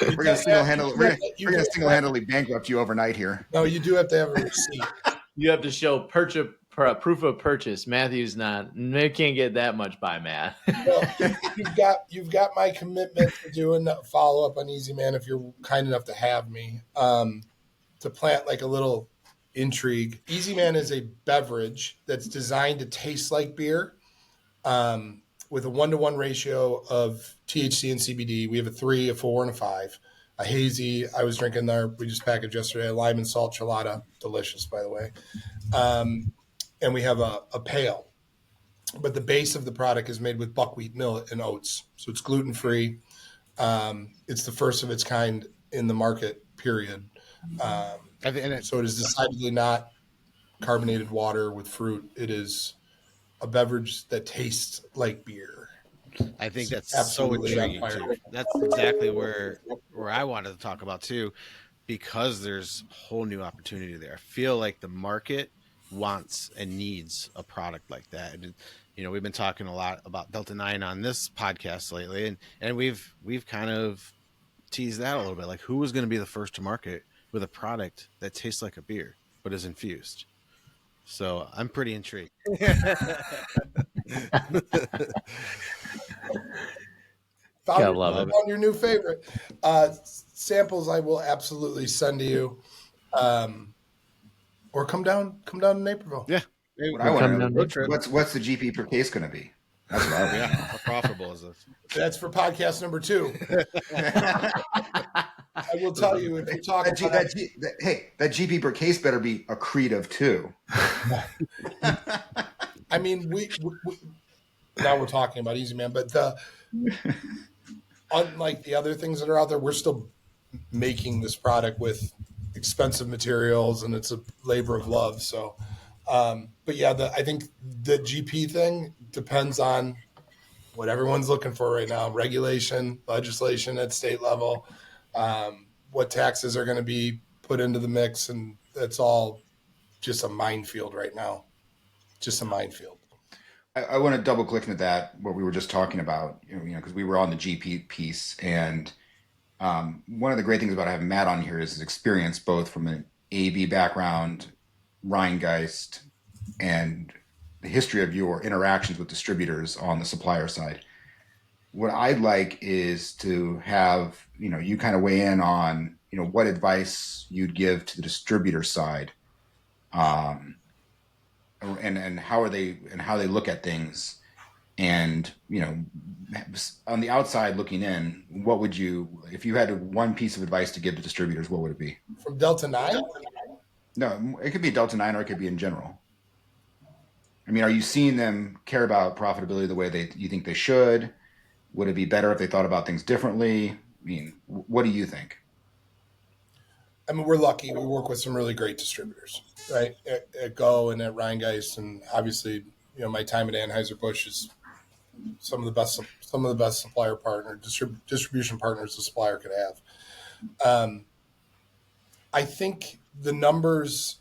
Speaker 4: We're going to single-handedly bankrupt you overnight here.
Speaker 2: No, you do have to have a receipt.
Speaker 1: You have to show proof of purchase. Matthew's not. They can't get that much by Matt.
Speaker 2: Well, you've got my commitment to doing a follow up on Easy Man if you're kind enough to have me to plant like a little intrigue. Easy Man is a beverage that's designed to taste like beer with a 1-to-1 ratio of THC and CBD. We have a 3, a 4, and a 5. A hazy. I was drinking there. We just packaged yesterday. A lime and salt chelada, delicious, by the way. And we have a pale, but the base of the product is made with buckwheat, millet, and oats, so it's gluten free. It's the first of its kind in the market. Period. So it is decidedly not carbonated water with fruit. It is a beverage that tastes like beer.
Speaker 3: I think that's so intriguing too. That's exactly where I wanted to talk about too, because there's a whole new opportunity there. I feel like the market wants and needs a product like that. And, we've been talking a lot about Delta 9 on this podcast lately, and we've kind of teased that a little bit. Like, who was going to be the first to market with a product that tastes like a beer but is infused? So I'm pretty intrigued.
Speaker 1: I love it.
Speaker 2: On your new favorite samples, I will absolutely send to you, or come down to Naperville.
Speaker 3: Yeah.
Speaker 4: What I want to know, what's the GP per case going to be? That's what I want.
Speaker 3: Yeah. How profitable is this?
Speaker 2: That's for podcast number 2. I will tell you, if you talk
Speaker 4: that GP per case better be accretive too.
Speaker 2: I mean, we now we're talking about Easy Man, but unlike the other things that are out there, we're still making this product with expensive materials, and it's a labor of love. So, but yeah, I think the GP thing depends on what everyone's looking for right now: regulation, legislation at state level, what taxes are going to be put into the mix, and that's all just a minefield right now. Just a minefield.
Speaker 4: I want to double click into that, what we were just talking about, because we were on the GP piece. And one of the great things about having Matt on here is his experience, both from an AB background, Rheingeist, and the history of your interactions with distributors on the supplier side. What I'd like is to have, you kind of weigh in on, what advice you'd give to the distributor side. And how they look at things, and on the outside looking in, what would you, if you had one piece of advice to give to distributors, what would it be?
Speaker 2: From Delta 9?
Speaker 4: No, it could be Delta 9, or it could be in general. I mean, are you seeing them care about profitability the way you think they should? Would it be better if they thought about things differently? I mean, what do you think?
Speaker 2: I mean, we're lucky. We work with some really great distributors, right? At Go and at Rheingeist, and obviously, my time at Anheuser-Busch is some of the best supplier distribution partners the supplier could have. I think the numbers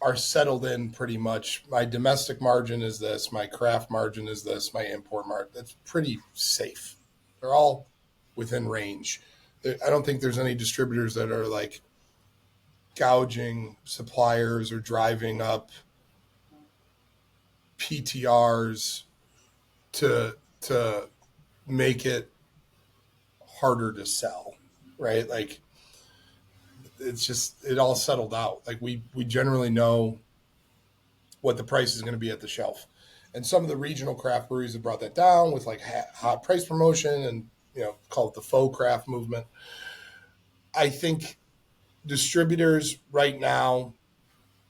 Speaker 2: are settled in pretty much. My domestic margin is this, my craft margin is this, my import margin. That's pretty safe. They're all within range. I don't think there's any distributors that are like gouging suppliers or driving up PTRs to make it harder to sell, right? Like it's just it all settled out. Like we generally know what the price is going to be at the shelf. And some of the regional craft breweries have brought that down with like hot price promotion and, call it the faux craft movement. I think distributors right now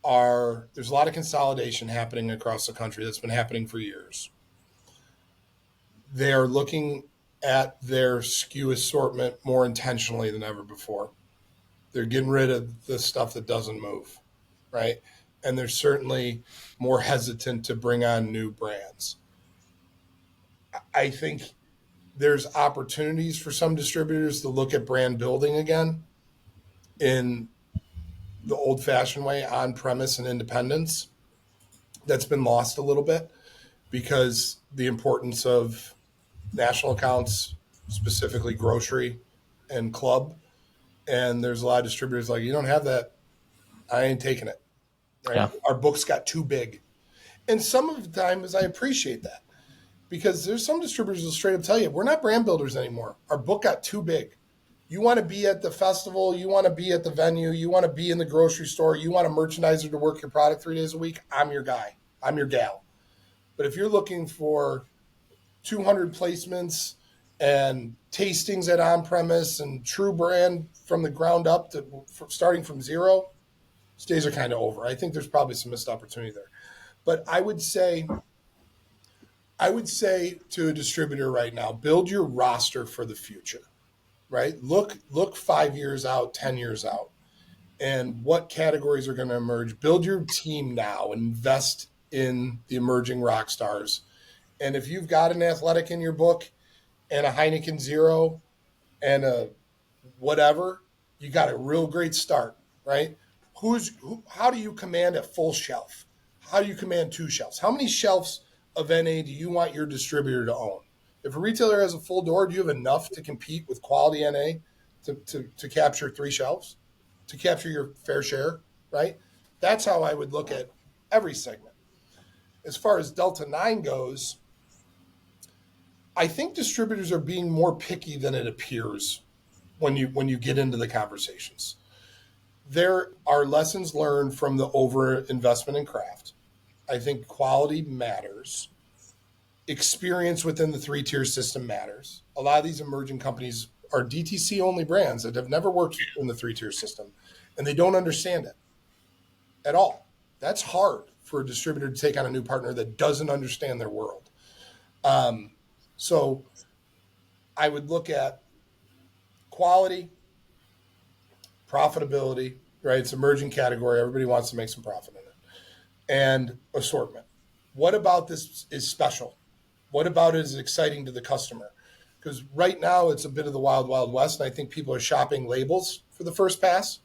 Speaker 2: there's a lot of consolidation happening across the country that's been happening for years. They are looking at their SKU assortment more intentionally than ever before. They're getting rid of the stuff that doesn't move, right? And they're certainly more hesitant to bring on new brands. I think there's opportunities for some distributors to look at brand building again in the old-fashioned way, on-premise and independence. That's been lost a little bit because the importance of national accounts, specifically grocery and club. And there's a lot of distributors like, you don't have that, I ain't taking it. Right?
Speaker 1: Yeah.
Speaker 2: Our books got too big. And some of the times I appreciate that because there's some distributors will straight up tell you, we're not brand builders anymore. Our book got too big. You want to be at the festival, you want to be at the venue, you want to be in the grocery store, you want a merchandiser to work your product 3 days a week, I'm your guy. I'm your gal. But if you're looking for 200 placements and tastings at on-premise and true brand from the ground up starting from zero, these days are kind of over. I think there's probably some missed opportunity there. But I would say to a distributor right now, build your roster for the future, right? Look 5 years out, 10 years out, and what categories are going to emerge. Build your team now and invest in the emerging rock stars. And if you've got an athletic in your book and a Heineken Zero and a whatever, you got a real great start, right? How do you command a full shelf? How do you command 2 shelves? How many shelves of NA do you want your distributor to own? If a retailer has a full door, do you have enough to compete with quality NA to capture 3 shelves, to capture your fair share, right? That's how I would look at every segment. As far as Delta 9 goes, I think distributors are being more picky than it appears when you get into the conversations. There are lessons learned from the over-investment in craft. I think quality matters. Experience within the 3-tier system matters. A lot of these emerging companies are DTC-only brands that have never worked in the 3-tier system, and they don't understand it at all. That's hard for a distributor to take on a new partner that doesn't understand their world. So I would look at quality, profitability, right? It's an emerging category. Everybody wants to make some profit in it. And assortment. What about this is special? What about it is exciting to the customer? Because right now it's a bit of the wild, wild west. And I think people are shopping labels for the first pass.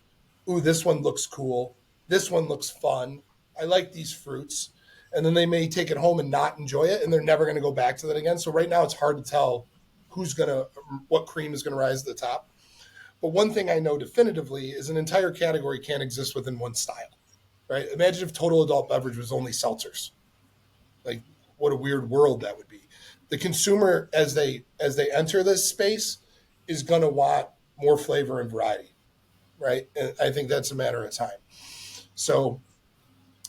Speaker 2: Ooh, this one looks cool. This one looks fun. I like these fruits. And then they may take it home and not enjoy it, and they're never going to go back to that again. So right now it's hard to tell what cream is going to rise to the top. But one thing I know definitively is an entire category can't exist within one style, right? Imagine if total adult beverage was only seltzers. Like, what a weird world that would be. The consumer, as they enter this space, is going to want more flavor and variety, right? And I think that's a matter of time. So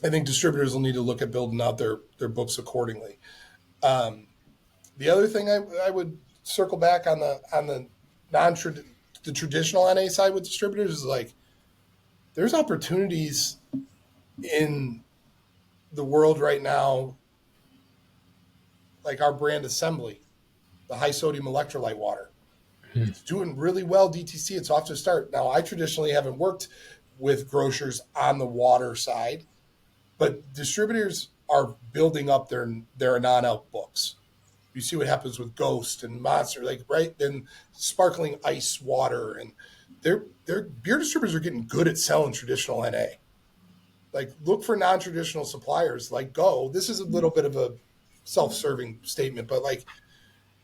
Speaker 2: I think distributors will need to look at building out their books accordingly. The other thing I would circle back on the traditional NA side with distributors is like there's opportunities in the world right now, like our brand Assembly, the high sodium electrolyte water. It's doing really well DTC. It's off to a start. Now, I traditionally haven't worked with grocers on the water side, but distributors are building up their non-alc books. You see what happens with Ghost and Monster, like, right? Then sparkling ice water. And their beer distributors are getting good at selling traditional NA. Like, look for non-traditional suppliers like Go. This is a little bit of a self-serving statement, but like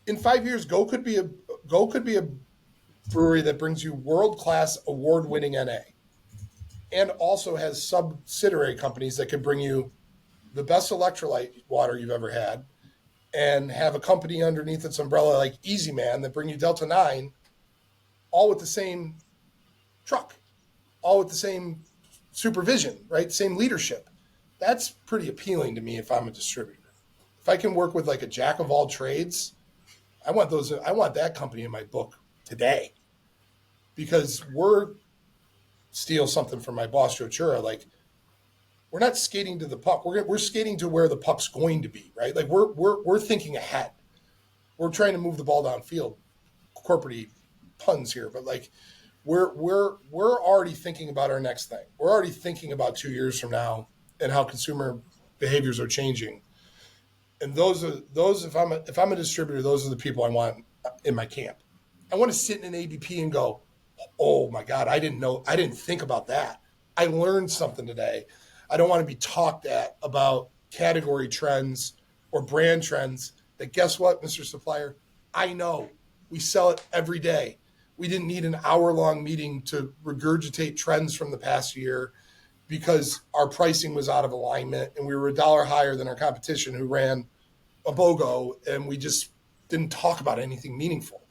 Speaker 2: in 5 years, Go could be a brewery that brings you world-class award-winning NA and also has subsidiary companies that can bring you the best electrolyte water you've ever had and have a company underneath its umbrella like Easy Man that bring you Delta 9 all with the same truck, all with the same supervision, right? Same leadership. That's pretty appealing to me if I'm a distributor. If I can work with like a jack of all trades, I want that company in my book today because steal something from my boss, Joe Chura, like we're not skating to the puck. We're skating to where the puck's going to be, right? Like we're thinking ahead. We're trying to move the ball downfield. Corporate puns here, but like we're already thinking about our next thing. We're already thinking about 2 years from now and how consumer behaviors are changing. And those if I'm a distributor, those are the people I want in my camp. I want to sit in an ABP and go, oh my God, I didn't think about that. I learned something today. I don't want to be talked at about category trends or brand trends that, guess what, Mr. Supplier? I know. We sell it every day. We didn't need an hour-long meeting to regurgitate trends from the past year because our pricing was out of alignment and we were $1 higher than our competition who ran a BOGO, and we just didn't talk about anything meaningful.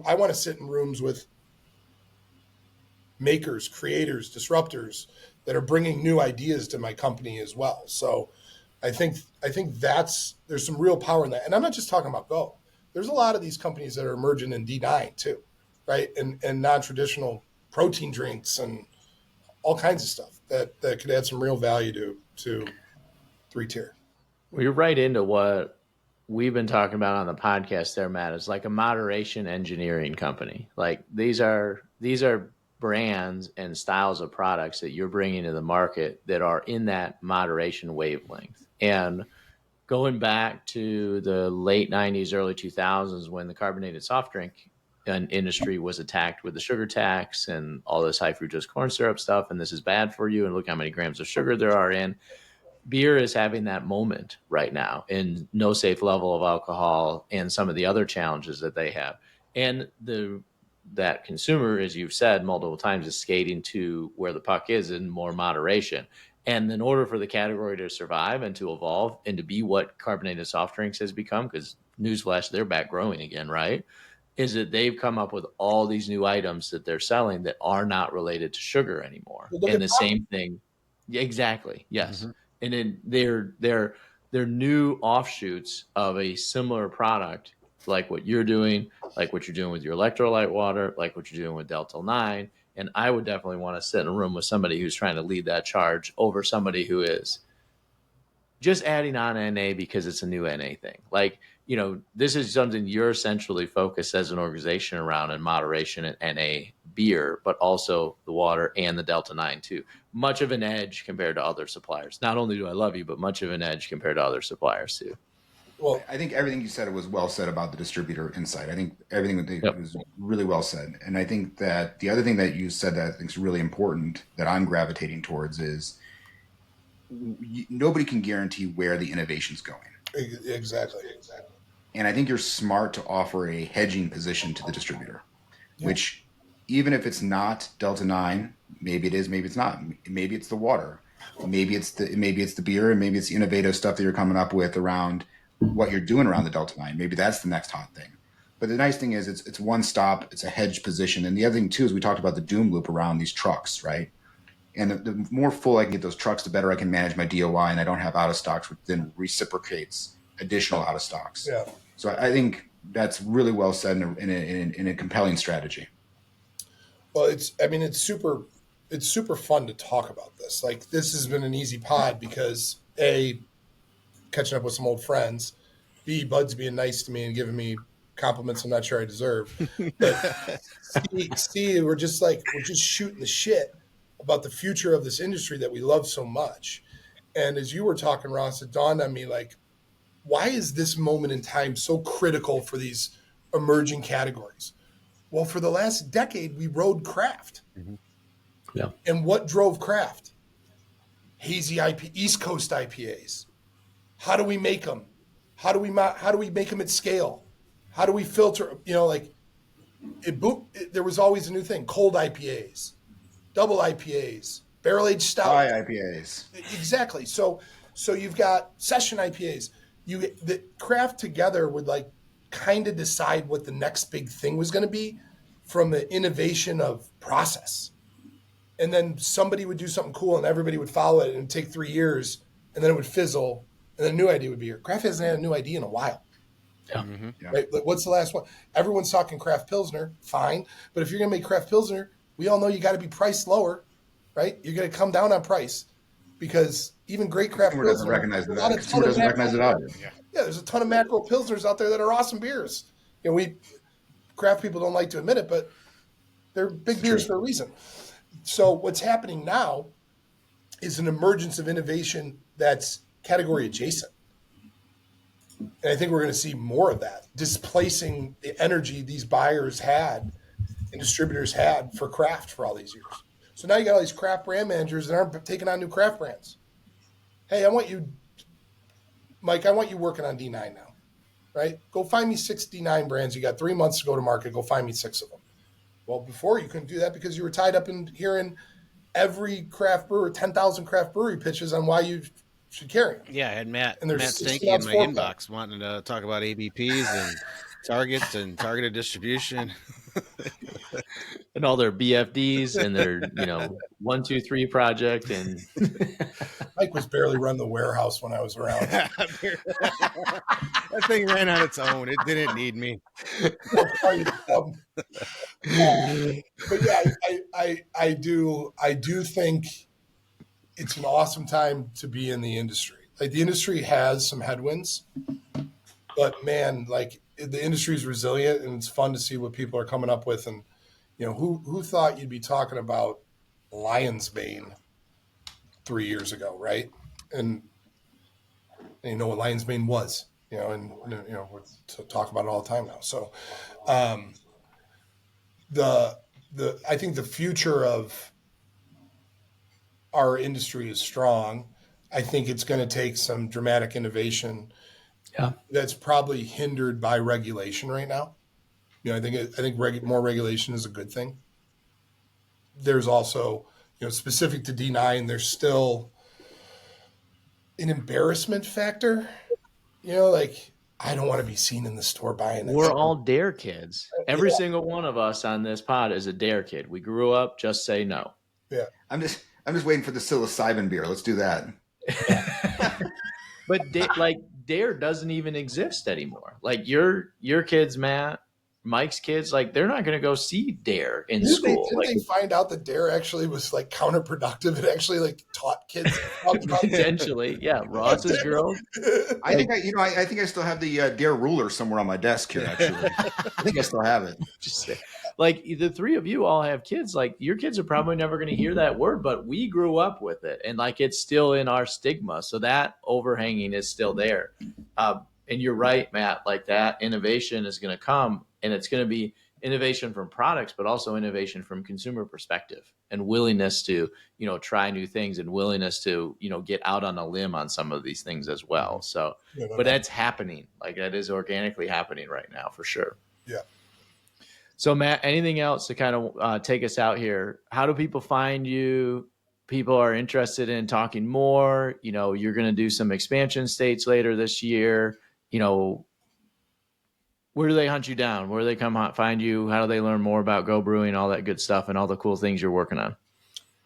Speaker 2: I want to sit in rooms with makers, creators, disruptors that are bringing new ideas to my company as well. So I think there's some real power in that. And I'm not just talking about Go. There's a lot of these companies that are emerging in D9 too, right? And non-traditional protein drinks and all kinds of stuff that could add some real value to 3-tier.
Speaker 1: Well, you're right into what we've been talking about on the podcast there, Matt. It's like a moderation engineering company. Like these are brands and styles of products that you're bringing to the market that are in that moderation wavelength. And going back to the late 90s, early 2000s, when the carbonated soft drink industry was attacked with the sugar tax and all this high fructose corn syrup stuff, and this is bad for you, and look how many grams of sugar there are in. Beer is having that moment right now in no safe level of alcohol and some of the other challenges that they have. And that consumer, as you've said multiple times, is skating to where the puck is in more moderation. And in order for the category to survive and to evolve and to be what carbonated soft drinks has become, because newsflash, they're back growing again, right? Is that they've come up with all these new items that they're selling that are not related to sugar anymore.
Speaker 2: Well,
Speaker 1: and the same thing. Yeah, exactly. Yes. Mm-hmm. And then they're new offshoots of a similar product, like what you're doing, like what you're doing with your electrolyte water, like what you're doing with Delta 9. And I would definitely want to sit in a room with somebody who's trying to lead that charge over somebody who is just adding on NA because it's a new NA thing. Like, this is something you're essentially focused as an organization around in moderation and NA beer, but also the water and the Delta 9 too. Much of an edge compared to other suppliers. Not only do I love you, but much of an edge compared to other suppliers too.
Speaker 4: Well, I think everything you said was well said about the distributor insight. I think everything that was really well said. And I think that the other thing that you said that I think is really important that I'm gravitating towards is nobody can guarantee where the innovation's going.
Speaker 2: Exactly.
Speaker 4: And I think you're smart to offer a hedging position to the distributor, which even if it's not Delta 9, maybe it is, maybe it's not. Maybe it's the water. Maybe it's the beer, and maybe it's the innovative stuff that you're coming up with around what you're doing around the Delta 9. Maybe that's the next hot thing. But the nice thing is it's one stop, it's a hedged position. And the other thing too is we talked about the doom loop around these trucks, right? And the more full I can get those trucks, the better I can manage my DOI, and I don't have out of stocks, which then reciprocates additional out of stocks.
Speaker 2: Yeah.
Speaker 4: So I think that's really well said in a compelling strategy.
Speaker 2: Well, it's super fun to talk about this. Like, this has been an easy pod because A, catching up with some old friends, B, Bud's being nice to me and giving me compliments I'm not sure I deserve. But C, we're just shooting the shit about the future of this industry that we love so much. And as you were talking, Ross, it dawned on me, like, why is this moment in time so critical for these emerging categories? Well, for the last decade, we rode craft.
Speaker 3: Mm-hmm.
Speaker 1: Yeah.
Speaker 2: And what drove craft? Hazy IPA, East Coast IPAs. How do we make them? How do we make them at scale? How do we filter? There was always a new thing: cold IPAs, double IPAs, barrel aged stout.
Speaker 4: Dry IPAs.
Speaker 2: Exactly. So you've got session IPAs. The craft together would like kind of decide what the next big thing was going to be from the innovation of process. And then somebody would do something cool and everybody would follow it and it'd take 3 years and then it would fizzle and then a new idea would be here. Craft hasn't had a new idea in a while.
Speaker 1: Yeah.
Speaker 3: Mm-hmm.
Speaker 4: Yeah.
Speaker 2: Right? Like, what's the last one? Everyone's talking craft Pilsner, fine. But if you're going to make craft Pilsner, we all know you got to be priced lower, right? You're going to come down on price because even great craft
Speaker 4: Consumer doesn't
Speaker 2: Pilsner,
Speaker 4: recognize
Speaker 2: there's
Speaker 4: that. Consumer doesn't recognize it either.
Speaker 2: Yeah, there's a ton of macro Pilsners out there that are awesome beers. Craft people don't like to admit it, but they're big beers for a reason. So what's happening now is an emergence of innovation that's category adjacent. And I think we're going to see more of that, displacing the energy these buyers had and distributors had for craft for all these years. So now you got all these craft brand managers that aren't taking on new craft brands. Hey, Mike, I want you working on D9 now, right? Go find me 6 D9 brands. You got 3 months to go to market. Go find me 6 of them. Well, before you couldn't do that because you were tied up in hearing every craft brewer, 10,000 craft brewery pitches on why you should carry them.
Speaker 3: Yeah, I had Matt
Speaker 2: And there's
Speaker 3: Steinke
Speaker 2: 60
Speaker 3: in
Speaker 2: ounce
Speaker 3: my
Speaker 2: four-pack.
Speaker 3: inbox wanting to talk about ABPs and targets and targeted distribution.
Speaker 1: And all their BFDs and their 1, 2, 3 project and
Speaker 2: Mike was barely running the warehouse when I was around.
Speaker 3: That thing ran on its own. It didn't need me.
Speaker 2: But yeah, I do think it's an awesome time to be in the industry. Like the industry has some headwinds, but man, like the industry is resilient and it's fun to see what people are coming up with. And who thought you'd be talking about Lion's Mane 3 years ago, right? And you know what Lion's Mane was, and we talk about it all the time now. So, I think the future of our industry is strong. I think it's going to take some dramatic innovation.
Speaker 1: Yeah.
Speaker 2: That's probably hindered by regulation right now. I think more regulation is a good thing. There's also, specific to D9, there's still an embarrassment factor. Like I don't want to be seen in the store buying this.
Speaker 1: We're all dare kids. Every single one of us on this pod is a dare kid. We grew up just say no.
Speaker 2: Yeah.
Speaker 4: I'm just waiting for the psilocybin beer. Let's do that.
Speaker 1: But dare doesn't even exist anymore. Like your kids, Matt, Mike's kids, like they're not going to go see Dare in school.
Speaker 2: Didn't they find out that Dare actually was like counterproductive? It actually like taught kids
Speaker 1: potentially, yeah. Ross's girls.
Speaker 4: I think I still have the Dare ruler somewhere on my desk here. Actually, I think I still have it.
Speaker 1: Just like the three of you all have kids. Like your kids are probably never going to hear that word, but we grew up with it, and like it's still in our stigma. So that overhanging is still there. And you're right, Matt. Like that innovation is going to come. And it's going to be innovation from products, but also innovation from consumer perspective and willingness to, try new things and willingness to, get out on a limb on some of these things as well. So, but that's happening. Like that is organically happening right now for sure.
Speaker 2: Yeah.
Speaker 1: So Matt, anything else to kind of take us out here? How do people find you? People are interested in talking more. You're going to do some expansion states later this year. Where do they hunt you down? Where do they come find you? How do they learn more about Go Brewing, all that good stuff, and all the cool things you're working on?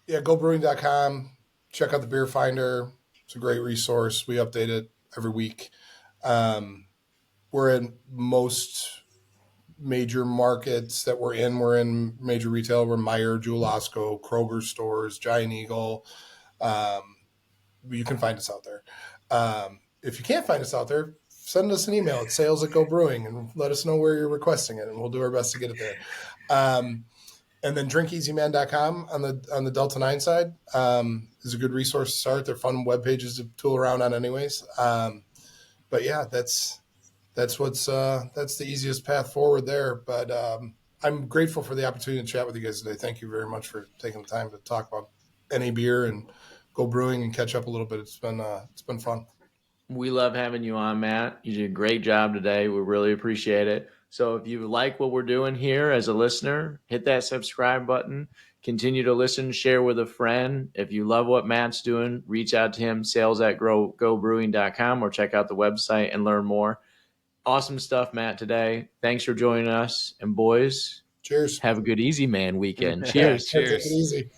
Speaker 2: Yeah, gobrewing.com. Check out the Beer Finder. It's a great resource. We update it every week. We're in most major markets that we're in. We're in major retail. We're Meijer, Jewel Osco, Kroger stores, Giant Eagle. You can find us out there. If you can't find us out there, send us an email at sales@GoBrewing and let us know where you're requesting it, and we'll do our best to get it there. And then drinkeasyman.com on the Delta 9 side is a good resource to start. They're fun web pages to tool around on anyways. But yeah, that's the easiest path forward there. But I'm grateful for the opportunity to chat with you guys today. Thank you very much for taking the time to talk about any beer and Go Brewing and catch up a little bit. It's been fun.
Speaker 1: We love having you on, Matt. You did a great job today. We really appreciate it. So if you like what we're doing here as a listener, hit that subscribe button. Continue to listen, share with a friend. If you love what Matt's doing, reach out to him, sales@gobrewing.com, or check out the website and learn more. Awesome stuff, Matt, today. Thanks for joining us. And boys,
Speaker 2: Cheers.
Speaker 1: have a good Easy Man weekend.
Speaker 3: Yeah,
Speaker 1: Cheers.
Speaker 2: Take it
Speaker 3: cheers.
Speaker 2: easy.